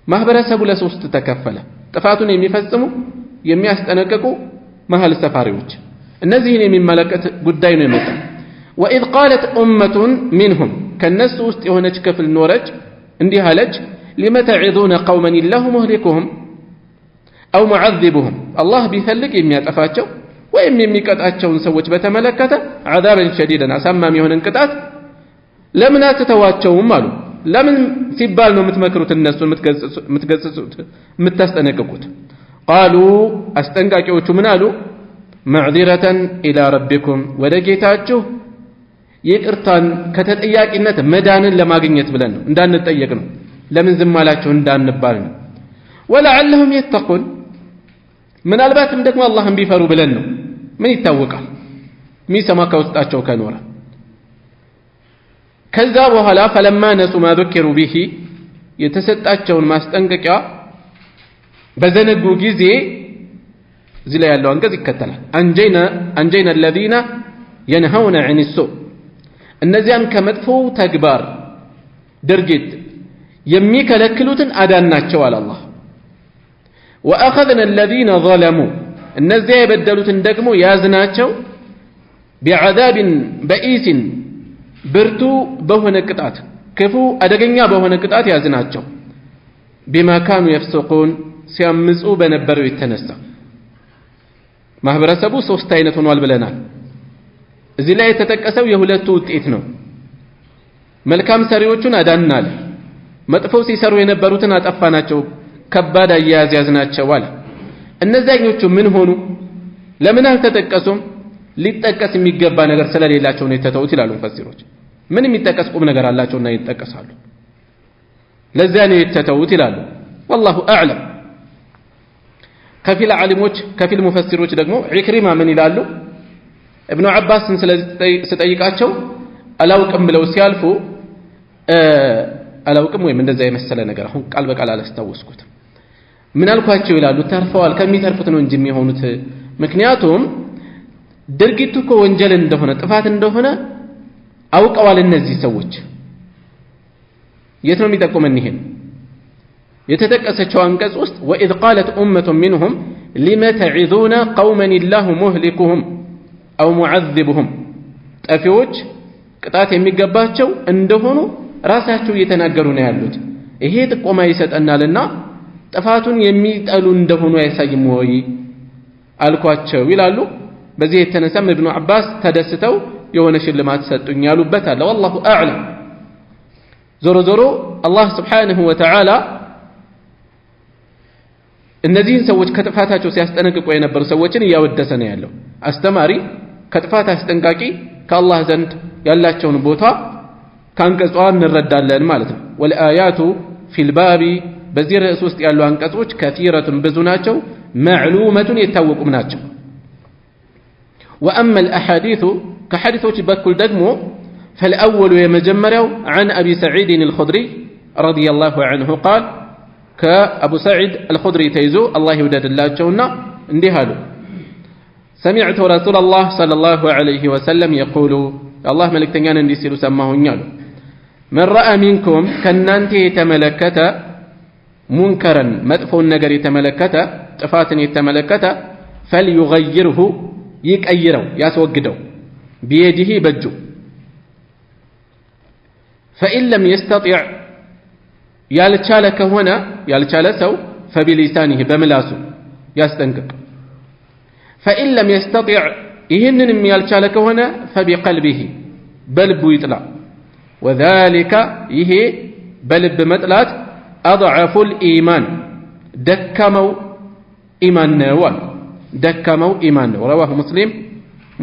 ማህበረሰቡ ለሶስት ተከፈለ ጥፋቱን የሚፈጽሙ የሚያስጠነቅቁ መሃል ሰፋሪዎች እነዚህን የሚመለከት ጉዳይ ነው የመጣው وإذ قالت أمة منهم كالناس ውስጥ የሆነች ክፍል ኖረች እንዲህ አለች لم تعظون قوما الله مهلكهم أو معذبهم الله بيفلق የሚያጠፋቸው ወይም የሚቀጣቸውን ሰዎች በተመለከተ عذابا شديدا አሳማሚ የሆነ ቅጣት ለምን አትተዋቸውም አሉ ለምን ሲባል ነው የምትመክሩት እነሱን የምትገጽጹት የምታስጠነቅቁት قالوا አስጠንቃቂዎቹ ምን አሉ معذرة إلى ربكم ወደጌታችሁ ይቅርታን ከተጠያቂነት መዳንን ለማግኘት ብለን ነው እንዳንጠየቅ ነው ለምን ዝም አላችሁ እንዳንባል ነው ولعلهم يتقون ምናልባትም ደግሞ አላህን ቢፈሩ ብለን ነው ምን ይታወቃል ሚሰማ ከውስጣቸው ከኖረ ከዛ በኋላ فلما نسوا ما ذكروا به የተሰጣቸውን ማስጠንቀቂያ በዘነጉ ጊዜ እዚህ ላይ ያለው አንቀጽ ይከተላል አንጀይና الذين ينهون عن السوء እነዚያን ከመጥፎ ተግባር ድርጊት የሚከለክሉትን አዳናቸው አለ አላህ واخذنا الذين ظلموا እነዚያ የበደሉትን ደግሞ ያዝናቸው بعذاب بئيس ብርቱ በሆነ ቅጣት ክፉ አደገኛ በሆነ ቅጣት ያዝናቸው بما كانوا يفسقون ሲያምፁ በነበረው የተነሳ ማህበረሰቡ ሶስት አይነት ሆኗል ብለናል እዚህ ላይ የተጠቀሰው የሁለቱ ውጤት ነው መልካም ሰሪዎቹን አዳናል መጥፎ ሲሰሩ የነበሩትን አጠፋናቸው ከባድ አያያዝ ያዝናቸው አለ እነዛኞቹ ምን ሆኑ ለምን አልተጠቀሱም ሊጠቀስ የሚገባ ነገር ስለሌላቸው ነው የተተውት ይላሉ ሙፈሲሮች ምን የሚጠቀስ ቁም ነገር አላቸውና ይጠቀሳሉ ለዛ ነው የተተውት ይላሉ والله اعلم ከፊል ዓሊሞች ከፊል ሙፈሲሮች ደግሞ ኢክሪማ ምን ይላሉ ابن عباس ስለጠይቃቸው አላውቅም ብለው ሲያልፉ አላውቅም ወይም እንደዛ የመሰለ ነገር አሁን ቃል በቃል አላስተዋስኩት ምን አልኳቸው ይላሉ ተርፈዋል ከሚተርፉት ነው እንጂ የሚሆኑት ምክንያቱም ድርጊቱ እኮ ወንጀል እንደሆነ ጥፋት እንደሆነ አውቀዋል እነዚህ ሰዎች የት ነው የሚጠቁመን ይሄን የተጠቀሰችው አንቀጽ ውስጥ وإذ قالت أمة منهم لم تعظون قوما الله مهلكهم أو معذبهم ጠፊዎች ቅጣት የሚገባቸው እንደሆኑ ራሳቸው እየተናገሩ ነው ያሉት ይሄ ጥቆማ ይሰጠናልና ጥፋቱን የሚጠሉ እንደሆኑ አይሳይም ወይ አልኳቸው ይላሉ በዚህ የተነሳም ኢብኑ አባስ ተደስተው የሆነ ሽልማት ሰጡኝ ያሉበት አለ والله اعلم ዞሮ ዞሮ አላህ Subhanahu Wa Ta'ala እነዚህን ሰዎች ከጥፋታቸው ሲያስጠነቅቁ የነበሩ ሰዎችን እያወደሰ ነው ያለው አስተማሪ ከጥፋት አስጠንቃቂ ከአላህ ዘንድ ያላቸውን ቦታ ካንቀጿ እንረዳለን ማለት ነው ወልአያቱ ፊል ባቢ በዚህ ርዕስ ውስጥ ያሉ አንቀጾች ከثيرቱን ብዙ ናቸው معلومቱን የታወቁም ናቸው واما الاحاديث كحديثوች በኩል ደግሞ فالاول የመጀመሪያው عن ابي سعيد الخدري رضي الله عنه قال كابو سعيد الخدري تيزو الله يوددلاچونا እንዲህ አሉ سمعت رسول الله صلى الله عليه وسلم يقول الله ملكتኛን እንዲህ ሲሉ ሰማሁኝ አሉ من راى منكم ከናንተ የተመለከተ ሙንከረን መጥፎን ነገር የተመለከተ ጥፋትን የተመለከተ فليغيره ይቀይረው ያስወግደው بيده በእጁ فإن لم يستطع ያልቻለ ከሆነ ያልቻለ ሰው فبلسانه በምላሱ ያስጠንቅቅ فإن لم يستطع ይህንንም ያልቻለ ከሆነ فبقلبه በልቡ ይጥላ وذلك ይሄ በልብ መጥላት أضعف الإيمان ደካማው ኢማን ነው ደካማው ኢማን ነው رواه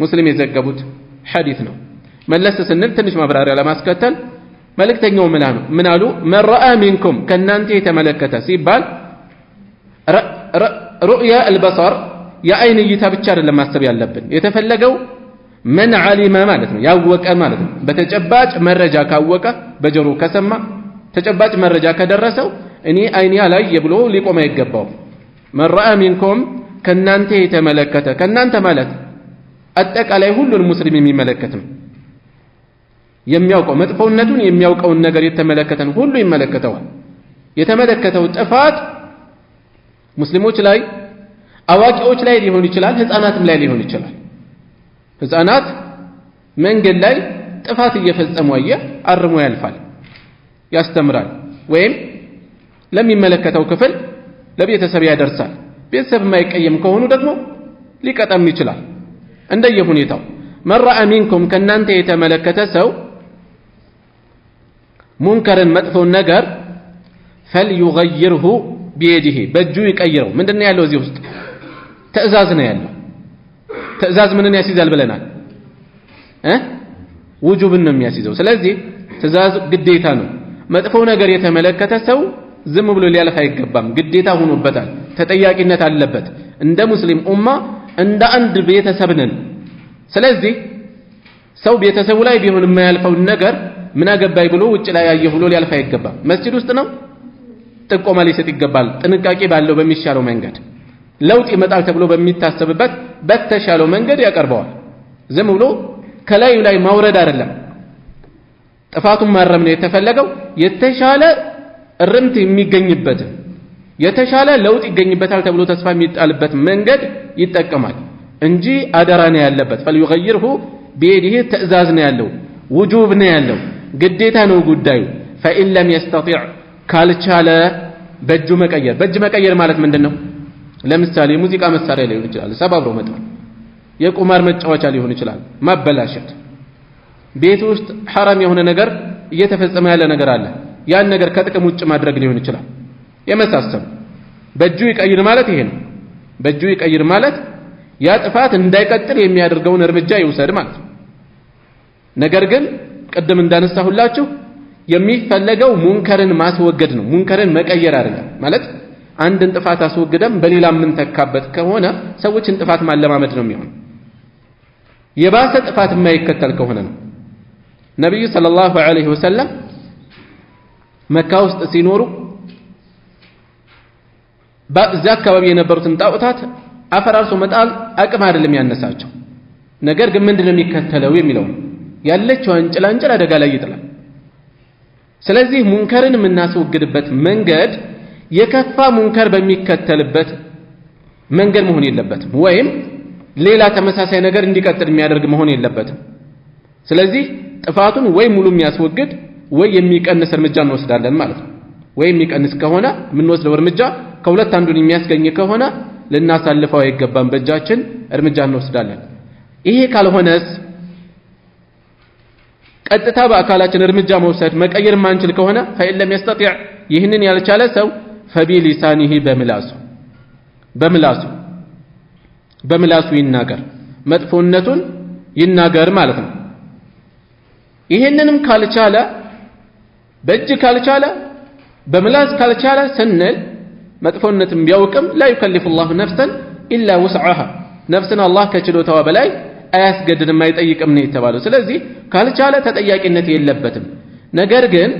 مسلم የዘገቡት ሐዲስ ነው መለስ ስንል ትንሽ ማብራሪያ ለማስከተል መልእክተኛው ምን አሉ من رأى منكم ከናንተ የተመለከተ ሲባል رؤيا البصر የአይን እይታ ብቻ አይደለም ማሰብ ያለብን የተፈለገው من علم ማለት ነው ያወቀ ማለት ነው በተጨባጭ መረጃ ካወቀ በጆሮ ከሰማ ተጨባጭ መረጃ ከደረሰው እኔ አይኔ ላይ የብሎ ሊቆም አይገባው من رأى منكم ከናንተ የተመለከተ ከናንተ ማለት አጠቃላይ ሁሉን ሙስሊም የሚመለከት ነው የሚያውቀው መጥፎነቱን የሚያውቀውን ነገር የተመለከተን ሁሉ ይመለከተዋል የተመለከተው ጥፋት ሙስሊሞች ላይ አዋቂዎች ላይ ሊሆን ይችላል ህፃናትም ላይ ሊሆን ይችላል ህፃናት መንገድ ላይ ጥፋት እየፈጸሙ አርሞ ያልፋል ያስተምራል ወይም ለሚመለከተው ክፍል ለቤተሰብ ያደርሳል ቤተሰብ የማይቀየም ከሆኑ ደግሞ ሊቀጣም ይችላል እንደየሁኔታው መራአ ሚንኩም ከናንተ የተመለከተ ሰው ሙንከርን መጥፎን ነገር فليغيره بيده በእጁ ይቀይረው ምንድነው ያለው እዚህ ውስጥ ትእዛዝ ነው ያለው ትእዛዝ ምንን ያስይዛል ብለናል ውጁብን ነው የሚያስይዘው ስለዚህ ትእዛዝ ግዴታ ነው መጥፎ ነገር የተመለከተ ሰው ዝም ብሎ ሊያልፍ አይገባም ግዴታ ሆኖበታል ተጠያቂነት አለበት እንደ ሙስሊም ኡማ እንደ አንድ ቤተሰብ ነን ስለዚህ ሰው ቤተሰቡ ላይ ቢሆን የማያልፈው ነገር ምን አገባይ ብሎ ውጭ ላይ ያየው ብሎ ሊያልፍ አይገባም መስጂድ ውስጥ ነው ጥቆማ ሊሰጥ ይገባል ጥንቃቄ ባለው በሚሻለው መንገድ ለውጥ ይመጣል ተብሎ በሚታሰብበት በተሻለው መንገድ ያቀርበዋል ዝም ብሎ ከላዩ ላይ ማውረድ አይደለም ጥፋቱን ማረም ነው የተፈለገው የተሻለ እርምት የሚገኝበት የተሻለ ለውጥ ይገኝበታል ተብሎ ተስፋ የሚጣልበት መንገድ ይጠቀማል እንጂ አደራ ነው ያለበት فليغيره بيده ትእዛዝ ነው ያለው ውጁብ ነው ያለው ግዴታ ነው ጉዳዩ فإن لم يستطيع ካልቻለ በእጁ መቀየር ማለት ምንድነው ለምሳሌ ሙዚቃ መሳሪያ ሊሆን ይችላል ሰባብሮ መጣል የቁማር መጫወቻ ሊሆን ይችላል ማበላሸት ቤት ውስጥ حرام የሆነ ነገር እየተፈጸመ ያለ ነገር አለ ያን ነገር ከጥቅም ውጭ ማድረግ ሊሆን ይችላል የመሳሰሉ በእጁ ይቀይር ማለት ይሄ ነው በእጁ ይቀይር ማለት ያ ጥፋት እንዳይቀጥል የሚያደርገውን እርምጃ ይውሰድ ማለት ነው ነገር ግን ቀደም እንዳነሳሁላችሁ የሚፈለገው ሙንከርን ማስወገድ ነው ሙንከርን መቀየር አይደለም ማለት አንድን ጥፋት አስወግደም በሌላ ምን ተካበት ከሆነ ሰዎችን ጥፋት ማለማመድ ነው የሚሆነው የባሰ ጥፋት የማይከተል ከሆነ ነው ነብዩ ሰለላሁ ዐለይሂ ወሰለም መካ ውስጥ ሲኖሩ በዛ አካባቢ የነበሩትን ጣዖታት አፈራርሶ መጣል አቅም አይደለም ያነሳቸው ነገር ግን ምንድነው የሚከተለው የሚለው ያለችው ጭላንጭል አደጋ ላይ ይጥላል ስለዚህ ሙንከርን የምናስወግድበት መንገድ የከፋ ሙንከር በሚከተልበት መንገድ መሆን የለበትም ወይም ሌላ ተመሳሳይ ነገር እንዲቀጥል የሚያደርግ መሆን የለበትም ስለዚህ ጥፋቱን ወይ ሙሉ የሚያስወግድ ወይ የሚቀንስ እርምጃ እንወስዳለን ማለት ነው ወይ የሚቀንስ ከሆነ የምንወስደው እርምጃ ከሁለት አንዱን የሚያስገኝ ከሆነ ልናሳልፈው አይገባም በእጃችን እርምጃ እንወስዳለን ይሄ ካልሆነስ ቀጥታ በአካላችን እርምጃ መውሰድ መቀየር ማንችል ከሆነ ፈኢለም يستطيع ይህንን ያልቻለ ሰው فبلسانه በምላሱ ይናገር መጥፎነቱን ይናገር ማለት ነው ይህንንም ካልቻለ በእጅ ካልቻለ በምላስ ካልቻለ ስንል መጥፎነትን ቢያውቅም لا يكلف الله نفسا الا وسعها ነፍስን አላህ ከችሎታዋ በላይ አያስገድድም አይጠይቅም ነው የተባለው ስለዚህ ካልቻለ ተጠያቂነት የለበትም ነገር ግን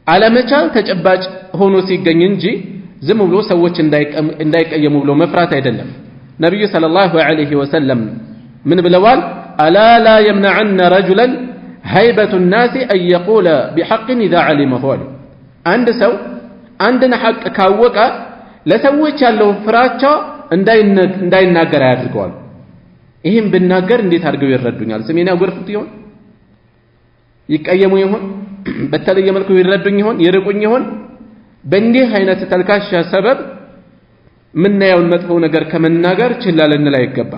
አለመቻል ተጨባጭ ሆኖ ሲገኝ እንጂ ዝም ብሎ ሰዎች እንዳይቀየሙ ብሎ መፍራት አይደለም ነብዩ ሰለላሁ ዐለይሂ ወሰለም ምን ብለዋል አላ ላ يمنعن رجلا هيبة الناس ان يقول بحق اذا علمه አንድ ሰው አንድን ሐቅ ካወቀ ለሰዎች ያለው ፍራቻ እንዳይናገር ያድርገዋል ይሄን ብናገር እንዴት አድርገው ይረዱኛል ስሜን ያጎርፉት ይሆን ይቀየሙ ይሆን በተለየ መልኩ ይረዱኝ ይሆን ይርቁኝ ይሆን በእንዲህ አይነት ተልካሻ ሰበብ ምን ያውን መጥፎ ነገር ከመናገር ችላ ልንል አይገባ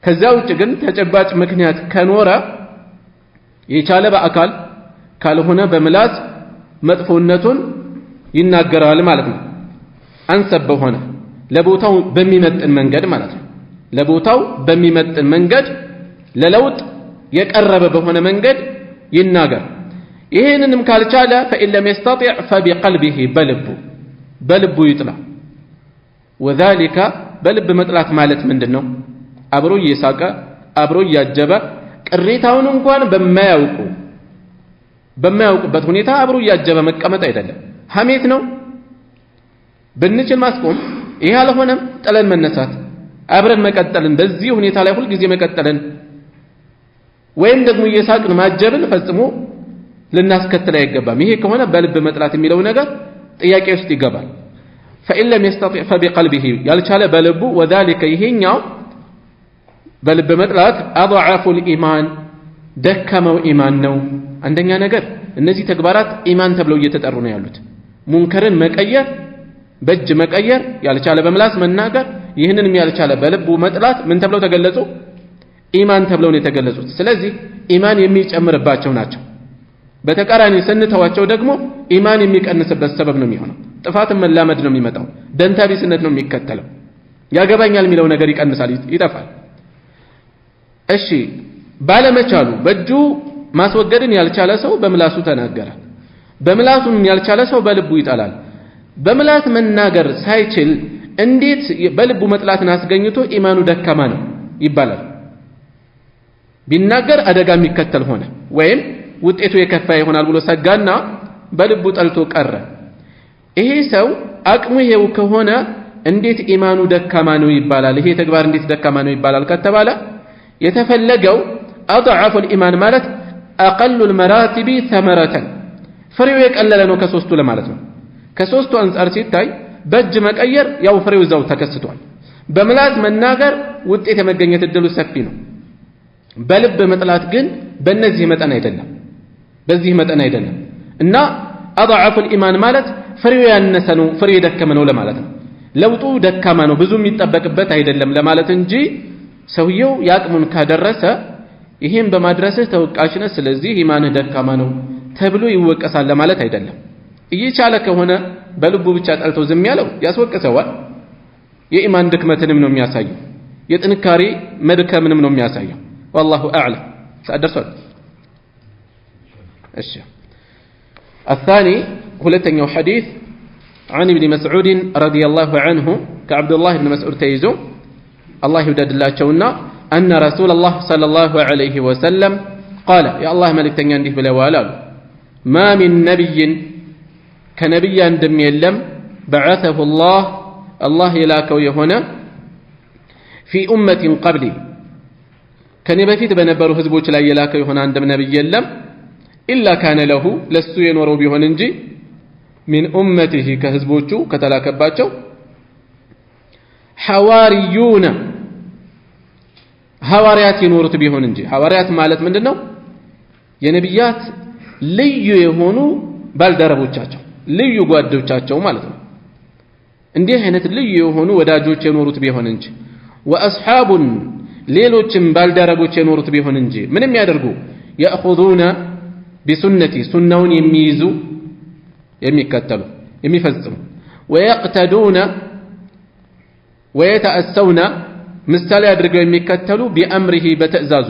ከዛው ውጭ ግን ተጨባጭ ምክንያት ከኖረ የቻለ በአካል ካልሆነ በምላስ መጥፎነቱን ይናገራል ማለት ነው አንሰብ ሆነ ለቦታው በሚመጥን መንገድ ማለት ነው ለቦታው በሚመጥን መንገድ ለለውጥ የቀረበ በሆነ መንገድ ይናገር ይሄንንም ካልቻለ فإن لم يستطع فبقلبه በልቡ ይጥላ وذلك በልብ መጥላት ማለት ምንድነው አብሮ እየሳቀ አብሮ እያጀበ ቅሬታውን እንኳን በማያውቁበት ሁኔታ አብሮ እያጀበ መቀመጥ አይደለም ሐሜት ነው ብንችል ማስቆም ይሄ አልሆነም ጥለን መነሳት አብረን መቀጠልን በዚህ ሁኔታ ላይ ሁሉ ጊዜ መቀጠልን ወይም ደግሞ እየሳቅን ማጀብን ፈጽሞ ልናስከተል አይገባም ይሄ ከሆነ በልብ መጥላት የሚለው ነገር ጥያቄ ውስጥ ይገባል فإن لم يستطع فبقلبه ያልቻለ በልቡ وذلك ይሄኛው በልብ መጥላት أضعف الإيمان ደካማው ኢማን ነው አንደኛ ነገር እነዚህ ተግባራት ኢማን ተብለው እየተጠሩ ነው ያሉት ሙንከርን መቀየር በእጅ መቀየር ያልቻለ በምላስ መናገር ይህንንም ያልቻለ በልቡ መጥላት ምን ተብለው ተገለጹ ኢማን ተብለው ነው የተገለጹት ስለዚህ ኢማን የሚጨምርባቸው ናቸው በተቃራኒ ስንተዋቸው ደግሞ ኢማን የሚቀንስበት ሰበብ ነው የሚሆነው ጥፋትን መላመድ ነው የሚመጣው ደንታቢስነት ነው የሚከተለው ያገባኛል የሚለው ነገር ይቀንሳል ይጠፋል እሺ ባለመቻሉ በእጁ ማስወገድን ያልቻለ ሰው በምላሱ ተናገረ በምላሱም ያልቻለ ሰው በልቡ ይጣላል በምላስ መናገር ሳይችል እንዴት በልቡ መጥላትን አስገኝቶ ኢማኑ ደካማ ነው ይባላል ቢናገር አደጋ የሚከተል ሆነ ወይም ውጤቱ የከፋ ይሆናል ብሎ ሰጋና በልቡ ጠልቶ ቀረ ይሄ ሰው አቅሙ ይሄው ከሆነ እንዴት ኢማኑ ደካማ ነው ይባላል ይሄ ተግባር እንዴት ደካማ ነው ይባላል ከተባለ የተፈለገው አضعف الإيمان ማለት أقل المراتب ثمرة ፍሬው የቀለለ ነው ከሶስቱ ለማለት ነው ከሶስቱ አንፃር ሲታይ በእጅ መቀየር ያው ፍሬው ዘው ተከስቷል በምላስ መናገር ውጤት የመገኘት እድሉ ሰፊ ነው በልብ መጥላት ግን በእነዚህ መጠን አይደለም በዚህ መጠን አይደለም እና أضعف الإيمان ማለት ፍሬው ያነሰ ነው ፍሬ ደከመ ነው ለማለት ነው ለውጡ ደካማ ነው ብዙ የሚጠበቅበት አይደለም ለማለት እንጂ ሰውየው ያቅሙን ካደረሰ ይሄን በማድረስህ ተወቃሽ ነህ ስለዚህ ኢማንህ ደካማ ነው ተብሎ ይወቀሳል ለማለት አይደለም እየቻለ ከሆነ በልቡ ብቻ ጠልቶ ዝም ያለው ያስወቅሰዋል የኢማን ድክመትንም ነው የሚያሳየው የጥንካሬ መድከምንም ነው የሚያሳየው والله اعلم سأدرسون እሺ الثاني ሁለተኛው ሐዲስ عن ابن مسعود رضي الله عنه كعبد الله بن مسعود تيزو الله يوددلاቸውና أن رسول الله صلى الله عليه وسلم قال يا الله መልእክተኛ እንዲህ ብለዋል አሉ ما من نبي كنبي عندم يلم بعثه الله يلاكو يهنا في أمة قبلي كان بفيت بنبرو حزبوች ላይ የላከው ይሆን አንድም ነብይ የለም إلا كان له ለሱ የኖረው ቢሆን እንጂ من أمته ከህዝቦቹ ከተላከባቸው حواريون ሐዋርያት ይኖሩት ቢሆን እንጂ ሐዋርያት ማለት ምንድነው የነብያት ልዩ የሆኑ ባልደረቦቻቸው ልዩ ጓዶቻቸው ማለት ነው እንዲህ አይነት ልዩ የሆኑ ወዳጆች የኖሩት ቢሆን እንጂ واصحاب ሌሎችም ባልደረቦች የኖሩት ቢሆን እንጂ ምንም ያደርጉ ياخذون بسنتي ሱናውን የሚይዙ የሚከተሉ የሚፈጽሙ ويقتدون ويتأسون ምሳሌ አድርገው የሚከተሉ بأمره በትእዛዙ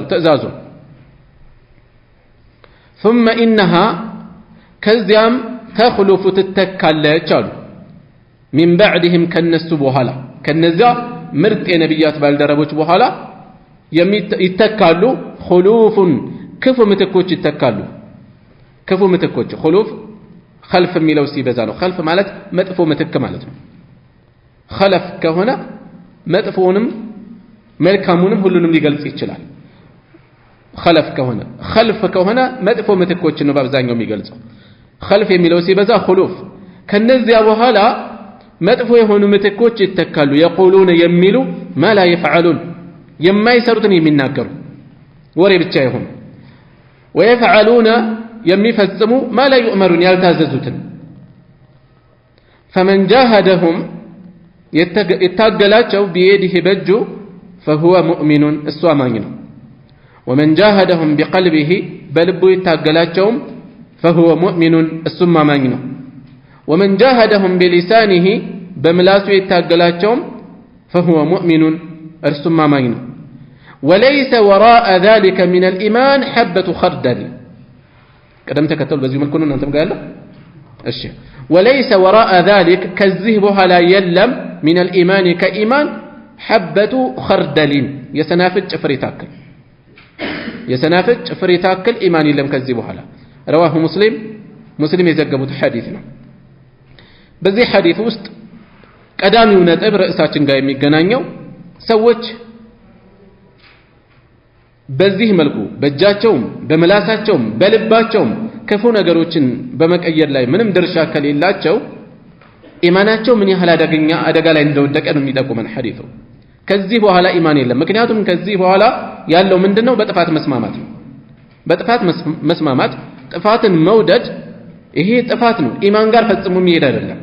ثم إنها ከዚያም ተخلف ትተካለች አሉ من بعدهم ከነሱ በኋላ ከነዚያ ምርጥ የነብያት ባልደረቦች በኋላ ይተካሉ خلوف ክፉ ምትኮች ይተካሉ ክፉ ምትኮች خلوف خلف የሚለው ሲበዛ ነው خلف ማለት መጥፎ ምትክ ማለት ነው خلف ከሆነ መጥፎንም መልካሙንም ሁሉንም ሊገልጽ ይችላል خلف ከሆነ خلف ከሆነ መጥፎ ምትኮች ነው በአብዛኛው የሚገልጸው خلف የሚለው ሲበዛ خلوف ከነዚያ በኋላ መጥፎ የሆኑ ምትኮች ይተካሉ يقولون የሚሉ ما لا يفعلون የማይሰሩትን የሚናገሩ ወሬ ብቻ ይሆን ويفعلون የሚፈጽሙ ما لا يؤمرون ያልታዘዙትን فمن جاهدهم يتاغلاچው بيده በእጁ فهو مؤمن እሱ አማኝ ነው ومن جاهدهم بقلبه በልቡ يتاغلاچውም فهو مؤمن እሱ አማኝ ነው ومن جاهدهم بلسانه በምላሱ يتاغلاچውም فهو مؤمن እርሱ አማኝ ነው وليس وراء ذلك من الإيمان حبة خردل ቀደም ተከተሉ በዚህ መልኩ ነው እናንተም ጋር ያለው እሺ وليس وراء ذلك كذه በኋላ የለም من الإيمان كإيمان حبة خردل የሰናፍጭ ፍሬ ታክል የሰናፍጭ ፍሬ ታክል ኢማን የለም ከዚህ በኋላ رواه مسلم የዘገቡት ሐዲስ ነው በዚህ ሐዲስ ውስጥ ቀዳሚው ነጥብ ርዕሳችን ጋር የሚገናኘው ሰዎች በዚህ መልኩ በእጃቸውም በመላሳቸውም በልባቸውም ክፉ ነገሮችን በመቀየር ላይ ምንም ድርሻ ከሌላቸው ኢማናቸው ምን ያህል አደጋ ላይ እንደወደቀ ነው የሚጠቁመን ሐዲሱ ከዚህ በኋላ ኢማን የለም ምክንያቱም ከዚህ በኋላ ያለው ምንድነው በጥፋት መስማማት ነው በጥፋት መስማማት ጥፋትን መውደድ ይሄ ጥፋት ነው ኢማን ጋር ፈጽሞ የሚሄድ አይደለም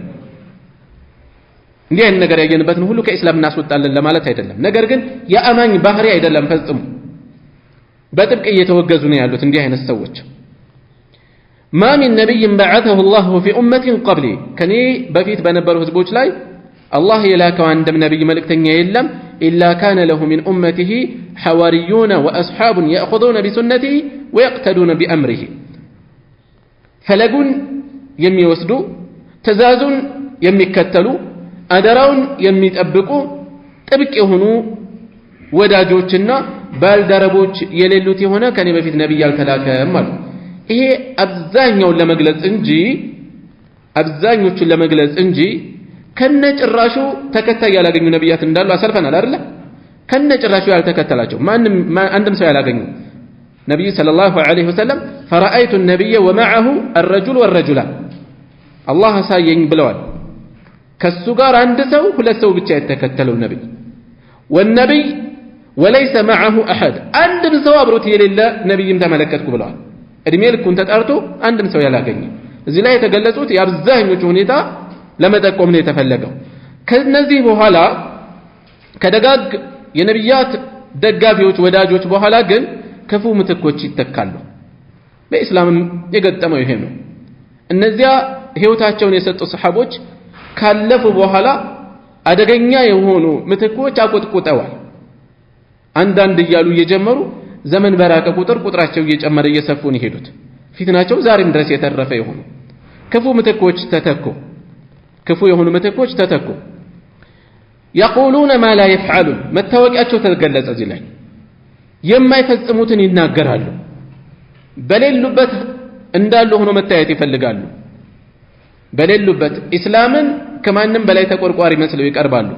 እንዲህ አይነት ነገር ያየንበትን ሁሉ ከእስላም እናስወጣለን ለማለት አይደለም ነገር ግን የአማኝ ባህሪ አይደለም ፈጽሞ በጥብቅ እየተወገዙ ነው ያሉት እንዲህ አይነት ሰዎች ما من نبي بعثه الله في أمة قبلي كني بفيت بنبره هزبوش لاي الله يلاك عند نبي ملك تنيا يلم إلا كان له من أمته حواريون وأصحاب يأخذون بسنته ويقتدون بأمره فلقون يمي وسدو تزازون يمي كتلو أدرون يمي تأبقو تبكي هنو وداجوچنا بالدربوچ يللوتي هنا كان بفيت نبي يالتلاك مالو ይሄ አብዛኛውን ለመግለጽ እንጂ ከነጭራሹ ተከታይ ያላገኙ ነብያት እንዳሉ አሰልፈናል አይደል ከነጭራሹ ያልተከተላቸው አንድም ሰው ያላገኙ ነብዩ ሰለላሁ ዐለይሂ ወሰለም فرأيت النبي ومعه الرجل والرجلان الله ሳየኝ ብለዋል ከሱ ጋር አንድ ሰው ሁለት ሰው ብቻ የተከተለው ነብይ والنبي وليس معه احد አንድም ሰው አብሮት የሌለ ነብይም ተመለከትኩ ብለዋል እድሜ ልኩን ተጣርቶ አንድም ሰው ያላገኘ እዚህ ላይ የተገለጹት የአብዛኞቹ ሁኔታ ለመጠቆም ነው የተፈለገው ከነዚህ በኋላ ከደጋግ የነብያት ደጋፊዎች ወዳጆች በኋላ ግን ክፉ ምትኮች ይተካሉ በእስላም የገጠመው ይሄ ነው እነዚያ ህይወታቸውን የሰጡ ሰሃቦች ካለፉ በኋላ አደገኛ የሆኑ ምትኮች አቆጥቁጠዋል አንዳንድ ይያሉ እየጀመሩ ዘመን በራቀ ቁጥር ቁጥራቸው እየጨመረ እየሰፉን ይሄዱት ፊትናቸው ዛሬም ድረስ የተረፈ ይሆኑ ክፉ ምትኮች ተተኩ يقولون ما لا يفعلون መታወቂያቸው ተገለጸ እዚህ ላይ የማይፈጽሙትን ይናገራሉ በሌሉበት እንዳሉ ሆኖ መታየት ይፈልጋሉ በሌሉበት እስላምን ከማንም በላይ ተቆርቋሪ መስለው ይቀርባሉ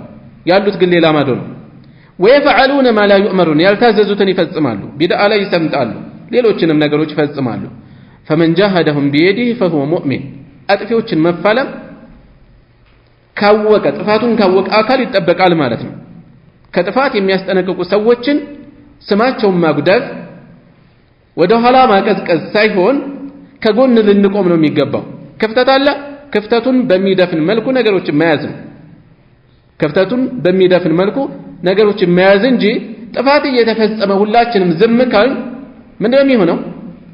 ያሉት ግን ሌላ ማዶ ነው ويفعلون ما لا يؤمرون يلتززوتن يفጽማሉ ቢድዓ ላይ ይሰምጣሉ ሌሎችንም ነገሮች ይፈጽማሉ فمن جاهدهم بيده فهو مؤمن አጥፊዎችን መፋለም ካወቀ ጥፋቱን ካወቀ አካል ይጠበቃል ማለት ነው ከጥፋት የሚያስጠነቅቁ ሰዎችን ስማቸውን ማጉዳት ወደ ኋላ ማቀዝቀዝ ሳይሆን ከጎን ልንቆም ነው የሚገባው ክፍተት አለ ክፍተቱን በሚደፍን መልኩ ነገሮችን መያዝ ነው ክፍተቱን በሚደፍን መልኩ ነገሮችን መያዝ እንጂ ጥፋት እየተፈጸመ ሁላችንም ዝም ካል ምንድነው የሚሆነው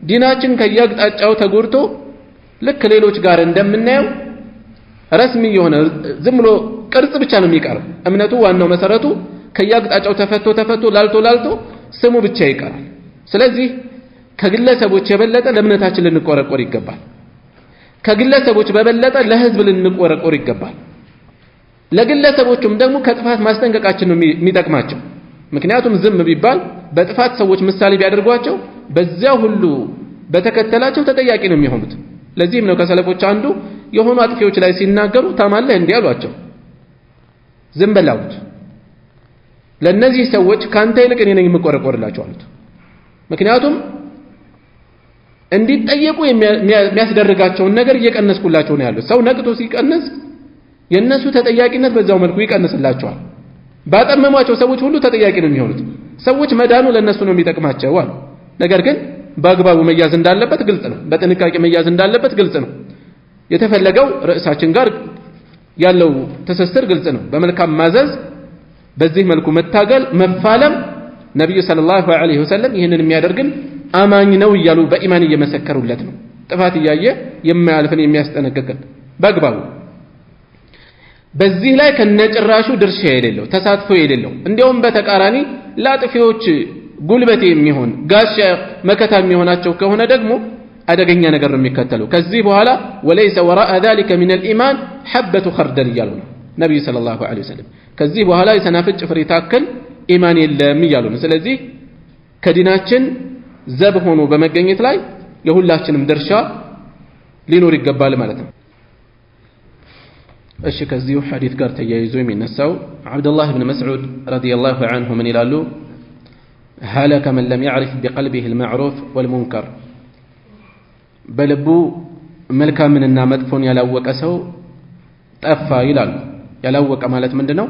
ዲናችን ከያቅጣጫው ተጎድቶ ልክ ሌሎች ጋር እንደምናየው ረስሚ የሆነ ዝም ብሎ ቅርጽ ብቻ ነው የሚቀር እምነቱ ዋናው መሰረቱ ከያቅጣጫው ተፈቶ ላልቶ ስሙ ብቻ ይቀራል ስለዚህ ከግለሰቦች የበለጠ ለእምነታችን ልንቆረቆር ይገባል ከግለሰቦች በበለጠ ለህዝብ ልንቆረቆር ይገባል ለግለሰቦችም ደግሞ ከጥፋት ማስጠንቀቃችን ነው የሚጠቅማቸው ምክንያቱም ዝም ቢባል በጥፋት ሰዎች ምሳሌ ቢያደርጓቸው በዚያው ሁሉ በተከተላቸው ተጠያቂ ነው የሚሆኑት ለዚህም ነው ከሰለፎች አንዱ የሆኑ አጥፊዎች ላይ ሲናገሩ ታማለህ እንዲህ አሏቸው ዝም በላውት ለነዚህ ሰዎች ካንተ ይልቅ እኔ ነኝ የምቆረቆርላቸው አሉት ምክንያቱም እንዲጠየቁ የሚያስደርጋቸውን ነገር እየቀነስኩላቸው ነው ያሉት ሰው ነቅቶ ሲቀነስ የነሱ ተጠያቂነት በዛው መልኩ ይቀንስላቸዋል ባጠመሟቸው ሰዎች ሁሉ ተጠያቂ ነው የሚሆኑት ሰዎች መዳኑ ለነሱ ነው የሚጠቅማቸው አሉ ነገር ግን በአግባቡ መያዝ እንዳለበት ግልጽ ነው በጥንቃቄ መያዝ እንዳለበት ግልጽ ነው የተፈለገው ርዕሳችን ጋር ያለው ተሰስር ግልጽ ነው በመልካም ማዘዝ በዚህ መልኩ መታገል መፋለም ነብዩ ሰለላሁ ዐለይሂ ወሰለም ይሄንን የሚያደርግን አማኝ ነው ይያሉ በኢማን እየመሰከሩለት ነው ጥፋት ያየ የማያልፈን የሚያስጠነቅቀን በአግባቡ በዚህ ላይ ከነጭራሹ ድርሻ የሌለው ተሳትፎ የሌለው እንዲያውም በተቃራኒ ላጥፊዎች ጉልበቴ የሚሆን ጋሻ መከታ የሚሆናቸው ከሆነ ደግሞ አደገኛ ነገር ነው የሚከተለው ከዚህ በኋላ وليس وراء ذلك من الايمان حبه خردل ይያሉ ነብዩ ሰለላሁ ዐለይሂ ወሰለም ከዚህ በኋላ የሰናፍጭ ፍሬ ታክል ኢማን የለም ይያሉ ስለዚህ ከዲናችን ዘብ ሆኖ በመገኘት ላይ የሁላችንም ድርሻ ሊኖር ይገባል ማለት ነው እሺ ከዚሁ ሐዲስ ጋር ተያይዞ የሚነሳው አብዱላህ ኢብኑ መስዑድ ረዲየላሁ ዐንሁ ምን ይላሉ هلك من لم يعرف بقلبه المعروف والمنكر بلبو ملكا مننا مدفون يلاوك سو طفا ይላሉ ያላወቀ ማለት ምንድነው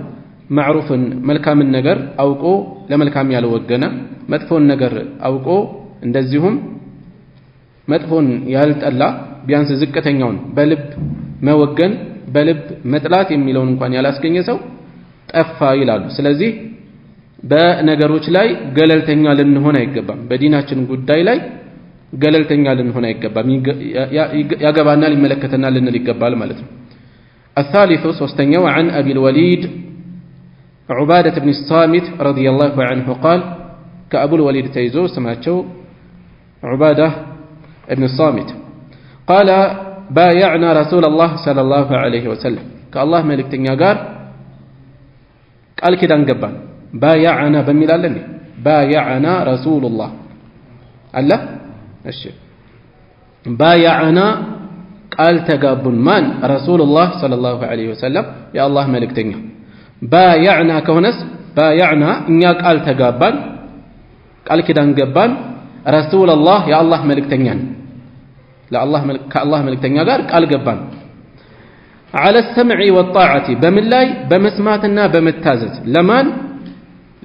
معروفን መልካም ነገር አውቆ ለመልካም ያልወገነ መጥፎን ነገር አውቆ እንደዚሁም መጥፎን ያልጠላ ቢያንስ ዝቅተኛውን በልብ መወገን በልብ መጥላት የሚለውን እንኳን ያላስገኘ ሰው ጠፋ ይላሉ። ስለዚህ በነገሮች ላይ ገለልተኛ ልንሆን አይገባም። በዲናችን ጉዳይ ላይ ገለልተኛ ልንሆን አይገባም። ያገባናል ይመለከተናል ልንል ይገባል ማለት ነው። الثالث ሶስተኛው عن أبي الوليد عبادة بن الصامت رضي الله عنه قال كأبو الوليد تيزو سمعته عبادة بن الصامت قال بايعنا رسول الله صلى الله عليه وسلم كالله ملك تنياغار قال كده انقبان بايعنا بميلالني بايعنا رسول الله الله الشيء بايعنا قال تقابل من رسول الله صلى الله عليه وسلم يا الله ملك تنيا بايعنا كونس بايعنا إنيا قال تقابل قال كده انقبان رسول الله يا الله ملك تنيا لا الله ملك تنياغار قال قبان على السمع والطاعة بملاي بمسماتنا بمتازز لمن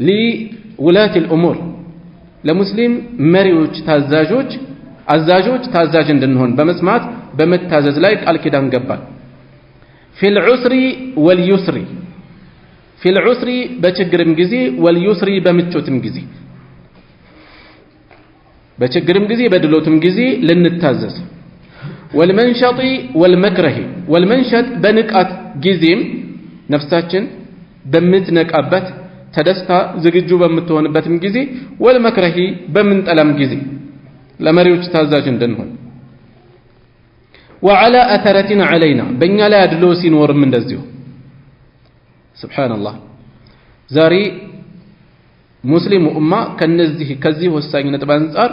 لولاة الأمور لمسلم مريوج تازاجوج عزاجوج تازاج اندنهون بمسمات بمتازز لاي قال كدان قبان في العسر واليسر في العسر بچگرم گزي واليسر بمتشوتم گزي بچگرم گزي بدلوتم گزي لنتازز والمنشط والمكره والمنشط بنقات گزيم نفساችን በምትነቃበት ተደስታ ዝግጁ በምትሆንበትም ጊዜ والمكره በምንጠላም ጊዜ ለመሪዎች ታዛዥ እንድንሆን وعلى اثرتنا علينا በእኛ ላይ አድሎ ሲኖርም እንደዚሁ ሱብሃንአላህ ዛሬ ሙስሊሙ ኡማ ከዚህ ወሳኝ ነጥብ አንፃር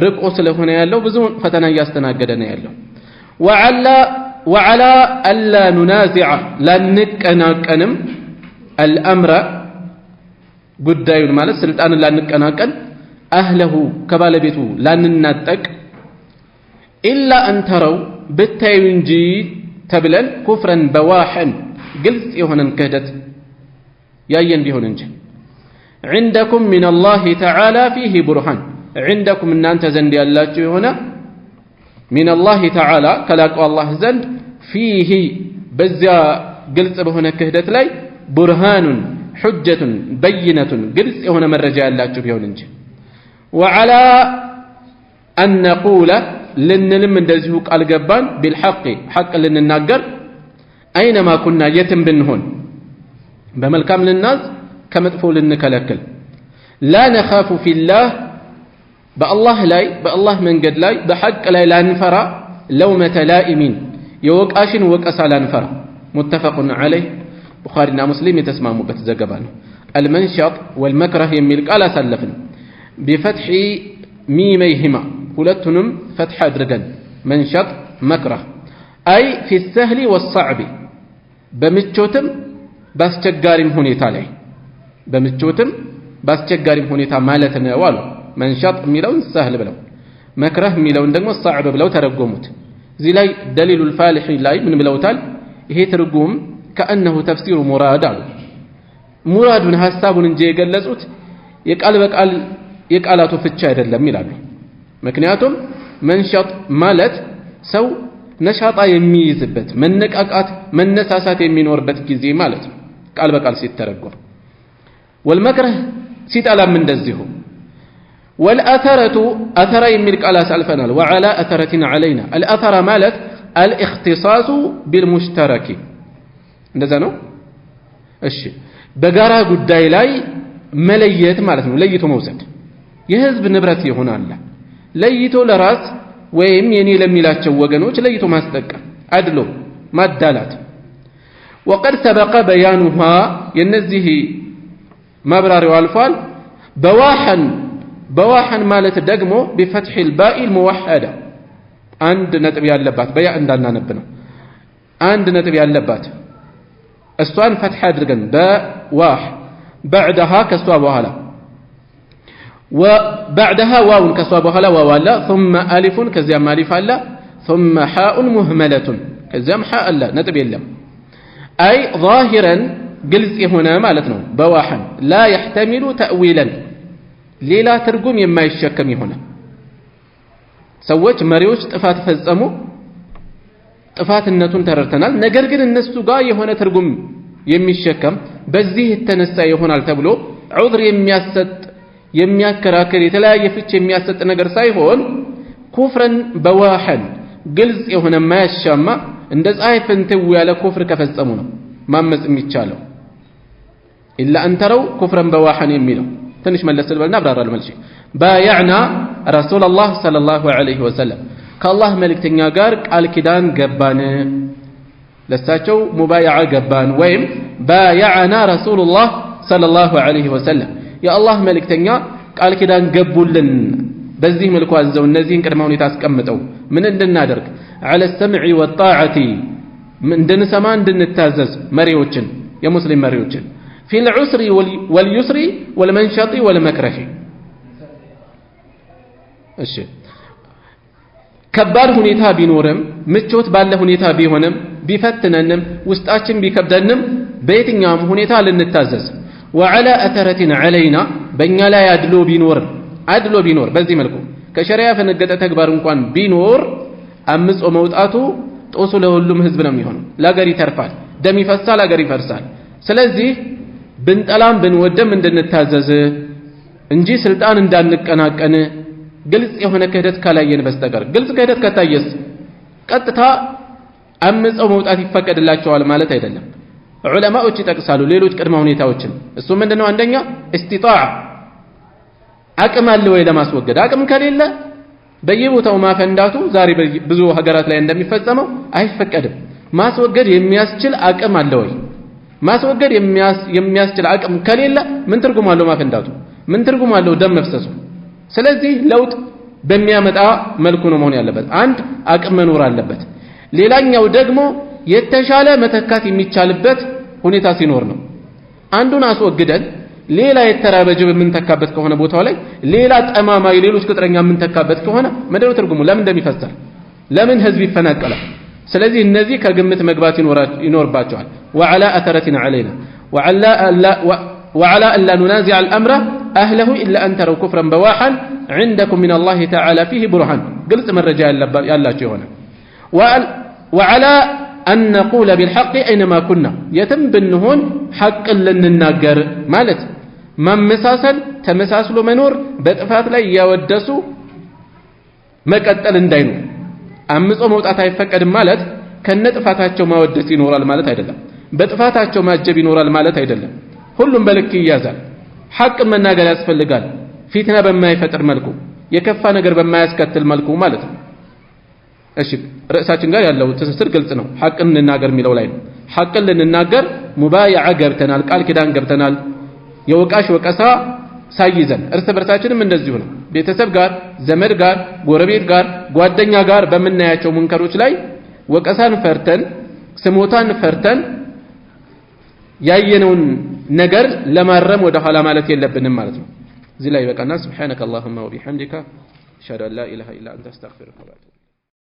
ርቆ ስለሆነ ያለው ብዙ ፈተና ያስተናገደ ነው ያለው وعلى الا ننازع لنقناقنم الامر ጉዳዩን ማለት ስልጣንን ላንቀናቀን አህለሁ ከባለቤቱ ላንናጠቅ ኢላ አንተረው ብታዩ እንጂ ተብለን ኩፍረን በዋህን ግልጽ የሆነን ክህደት ያየን ቢሆን እንጂ عندكم من الله تعالى فيه برهان عندكم እናንተ ዘንድ ያላችሁ የሆነ من الله تعالى ከላቀው አላህ ዘንድ فيه በዚያ ግልጽ በሆነ ክህደት ላይ ቡርሃኑን حجة بينة قلت هنا من رجال لا تبيون انج وعلى أن نقول لنلم من دزهوك القبان بالحق حق لنناقر أينما كنا يتم بنهن بملكام للناس كمدفول لنكالكل لا نخاف في الله بالله لاي بالله من قد لاي بحق لاي لا نفرى لومة لائمين يوك آشن وك أسا لا نفرى متفق عليه بخارينا مسلم يتسمعوا بتزقبانه المنشط والمكره يميل قال سلفن بفتح ميميهما ሁለቱንም فتح አድርገን منشط مكره أي في السهل والصعب በምቾትም ባስቸጋሪም ሁኔታ ላይ በምቾትም ባስቸጋሪም ሁኔታ ማለት ነው አሉ منشط የሚለውን سهل ብለው مكره የሚለውን ደግሞ صعب ብለው ተረጎሙት እዚህ ላይ دليل الفالح ላይ ምን ብለውታል ይሄ ትርጉም كأنه تفسير مراد مراد ሐሳቡን እንጂ የገለጹት የቃል በቃል የቃላቱ ፍቻ አይደለም ይላሉ ምክንያቱም መንሸጥ ማለት ሰው ነሻጣ የሚይዝበት መነቃቃት መነሳሳት የሚኖርበት ጊዜ ማለት ነው ቃል በቃል ሲተረጎም والمكره ሲጣላም እንደዚሁ والأثرة أثر የሚል ቃል አሳልፈናል وعلى أثرتنا علينا الأثر ማለት الاختصاص بالمشترك እንደዛ ነው እሺ በጋራ ጉዳይ ላይ መለየት ማለት ነው ለይቶ መውሰድ የህዝብ ንብረት ይሆናል ለይቶ ለራስ ወይም የኔ ለሚላቸው ወገኖች ለይቶ ማስጠቀም አድሎ ማዳላት وقد سبق بيانها የነዚህ ማብራሪያው አልፏል በዋህን ማለት ደግሞ بفتح الباء الموحده አንድ ነጥብ ያለባት በያ እንዳናነብ ነው አንድ ነጥብ ያለባት እሷን فتح አድርገን በዋህ بعدها كسوا بهلا وبعدها واو كسوا بهلا واو لا ثم الف كزيام الف لا ثم حاء مهمله كزيام حاء لا نطب يلم اي ظاهرا قلت هنا معناته بواحا لا يحتمل تاويلا ليلا ترجم يما يشكم هنا سوت مريوش ጥፋት ፈጸሙ ጥፋትነቱን ተረድተናል ነገር ግን እነሱ ጋር የሆነ ትርጉም የሚሸከም በዚህ የተነሳ ይሆናል ተብሎ ዑዝር የሚያሰጥ የሚያከራክር የተለያየ ፍች የሚያሰጥ ነገር ሳይሆን ኩፍረን በዋህን ግልጽ የሆነ ማያሻማ እንደ ፀሐይ ፍንትው ያለ ኩፍር ከፈጸሙ ነው ማመጽ የሚቻለው ኢላ አንተረው ኩፍረን በዋህን የሚለው ትንሽ መለስ ልበልና አብራራለሁ መልሼ ባያዕና ረሱላህ ሰለላሁ ዐለይሂ ወሰለም ከአላህ መልእክተኛ ጋር ቃል ኪዳን ገባን ለሳቸው ሙባይዓ ገባን ወይም ባያዕና ረሱላህ ሰለላሁ ዐለይሂ ወሰለም የአላህ መልእክተኛ ቃል ኪዳን ገቡልን በዚህ መልኩ አዘው እነዚህን ቅድመ ሁኔታ አስቀምጠው ምን እንድናደርግ على السمع والطاعة እንድንሰማ እንድንታዘዝ መሪዎችን የሙስሊም መሪዎችን في العسر واليسر والمنشط والمكره እሺ ከባድ ሁኔታ ቢኖርም ምቾት ባለ ሁኔታ ቢሆንም ቢፈትነንም ውስጣችን ቢከብደንም በየትኛውም ሁኔታ ልንታዘዝ وعلى أثرة علينا በእኛ ላይ አድሎ ቢኖር በዚህ መልኩ ከሸሪዓ ፈነገጠ ተግባር እንኳን ቢኖር አምጾ መውጣቱ ጦሱ ለሁሉም ህዝብ ነው የሚሆነው ለሀገር ይተርፋል ደም ይፈሳል ሀገር ይፈርሳል ስለዚህ ብንጠላም ብንወደም እንድንታዘዝ እንጂ ስልጣን እንዳንቀናቀን ግልጽ የሆነ ክህደት ካላየን በስተቀር ግልጽ ክህደት ከታየስ ቀጥታ አምጾ መውጣት ይፈቀድላቸዋል ማለት አይደለም ዑለማዎች ይጠቅሳሉ ሌሎች ቅድመ ሁኔታዎችን እሱ ምንድነው አንደኛ እስቲጣዓ አቅም አለ ወይ ለማስወገድ አቅም ከሌለ በየቦታው ማፈንዳቱ ዛሬ ብዙ ሀገራት ላይ እንደሚፈጸመው አይፈቀድም ማስወገድ የሚያስችል አቅም አለ ወይ ማስወገድ የሚያስችል አቅም ከሌለ ምን ትርጉም አለው ማፈንዳቱ ምን ትርጉም አለው ደም መፍሰሱ ስለዚህ ለውጥ በሚያመጣ መልኩ ነው መሆን ያለበት አንድ አቅም መኖር አለበት ሌላኛው ደግሞ የተሻለ መተካት የሚቻልበት ሁኔታ ሲኖር ነው አንዱን አስወግደን ሌላ የተራበጀ የምንተካበት ከሆነ ቦታው ላይ ሌላ ጠማማ ሌሎች ቅጥረኛ የምንተካበት ከሆነ ምንድነው ትርጉሙ ለምን እንደሚፈሰር ለምን ህዝብ ይፈናቀላል ስለዚህ እነዚህ ከግምት መግባት ይኖርባቸዋል وعلى أثرتنا علينا وعلى ألا ننازع الأمر أهله إلا أن تروا كفرا بواحا عندكم من الله تعالى فيه برهان قلت من رجاء يلا هنا وعلى أن نقول بالحق أينما كنا يتم بالنهون حق لنناقر مالت ممساسل تمساسل منور بطفات لا يودسو مقتل እንዳይኑ አምጾ መውጣት አይፈቀድም ማለት ከነጥፋታቸው ማወደስ ይኖራል ማለት አይደለም በጥፋታቸው ማጀብ ይኖራል ማለት አይደለም ሁሉም በልክ ይያዛል ሐቅ መናገር ያስፈልጋል ፊትና በማይፈጥር መልኩ የከፋ ነገር በማያስከትል መልኩ ማለት ነው እሺ ርዕሳችን ጋር ያለው ትስስር ግልጽ ነው ሐቅን እንናገር የሚለው ላይ ነው ሐቅን ልንናገር ሙባይዓ ገብተናል ቃል ኪዳን ገብተናል የወቃሽ ወቀሳ ሳይዘን እርስ በርሳችንም እንደዚሁ ነው ቤተሰብ ጋር ዘመድ ጋር ጎረቤት ጋር ጓደኛ ጋር በመናያቸው ሙንከሮች ላይ ወቀሳን ፈርተን ስሞታን ፈርተን ያየነውን ነገር ለማረም ወደ ኋላ ማለት የለብንም ማለት ነው እዚህ ላይ በቃና ሱብሃንከ اللهم وبحمدك اشهد ان لا اله الا انت استغفرك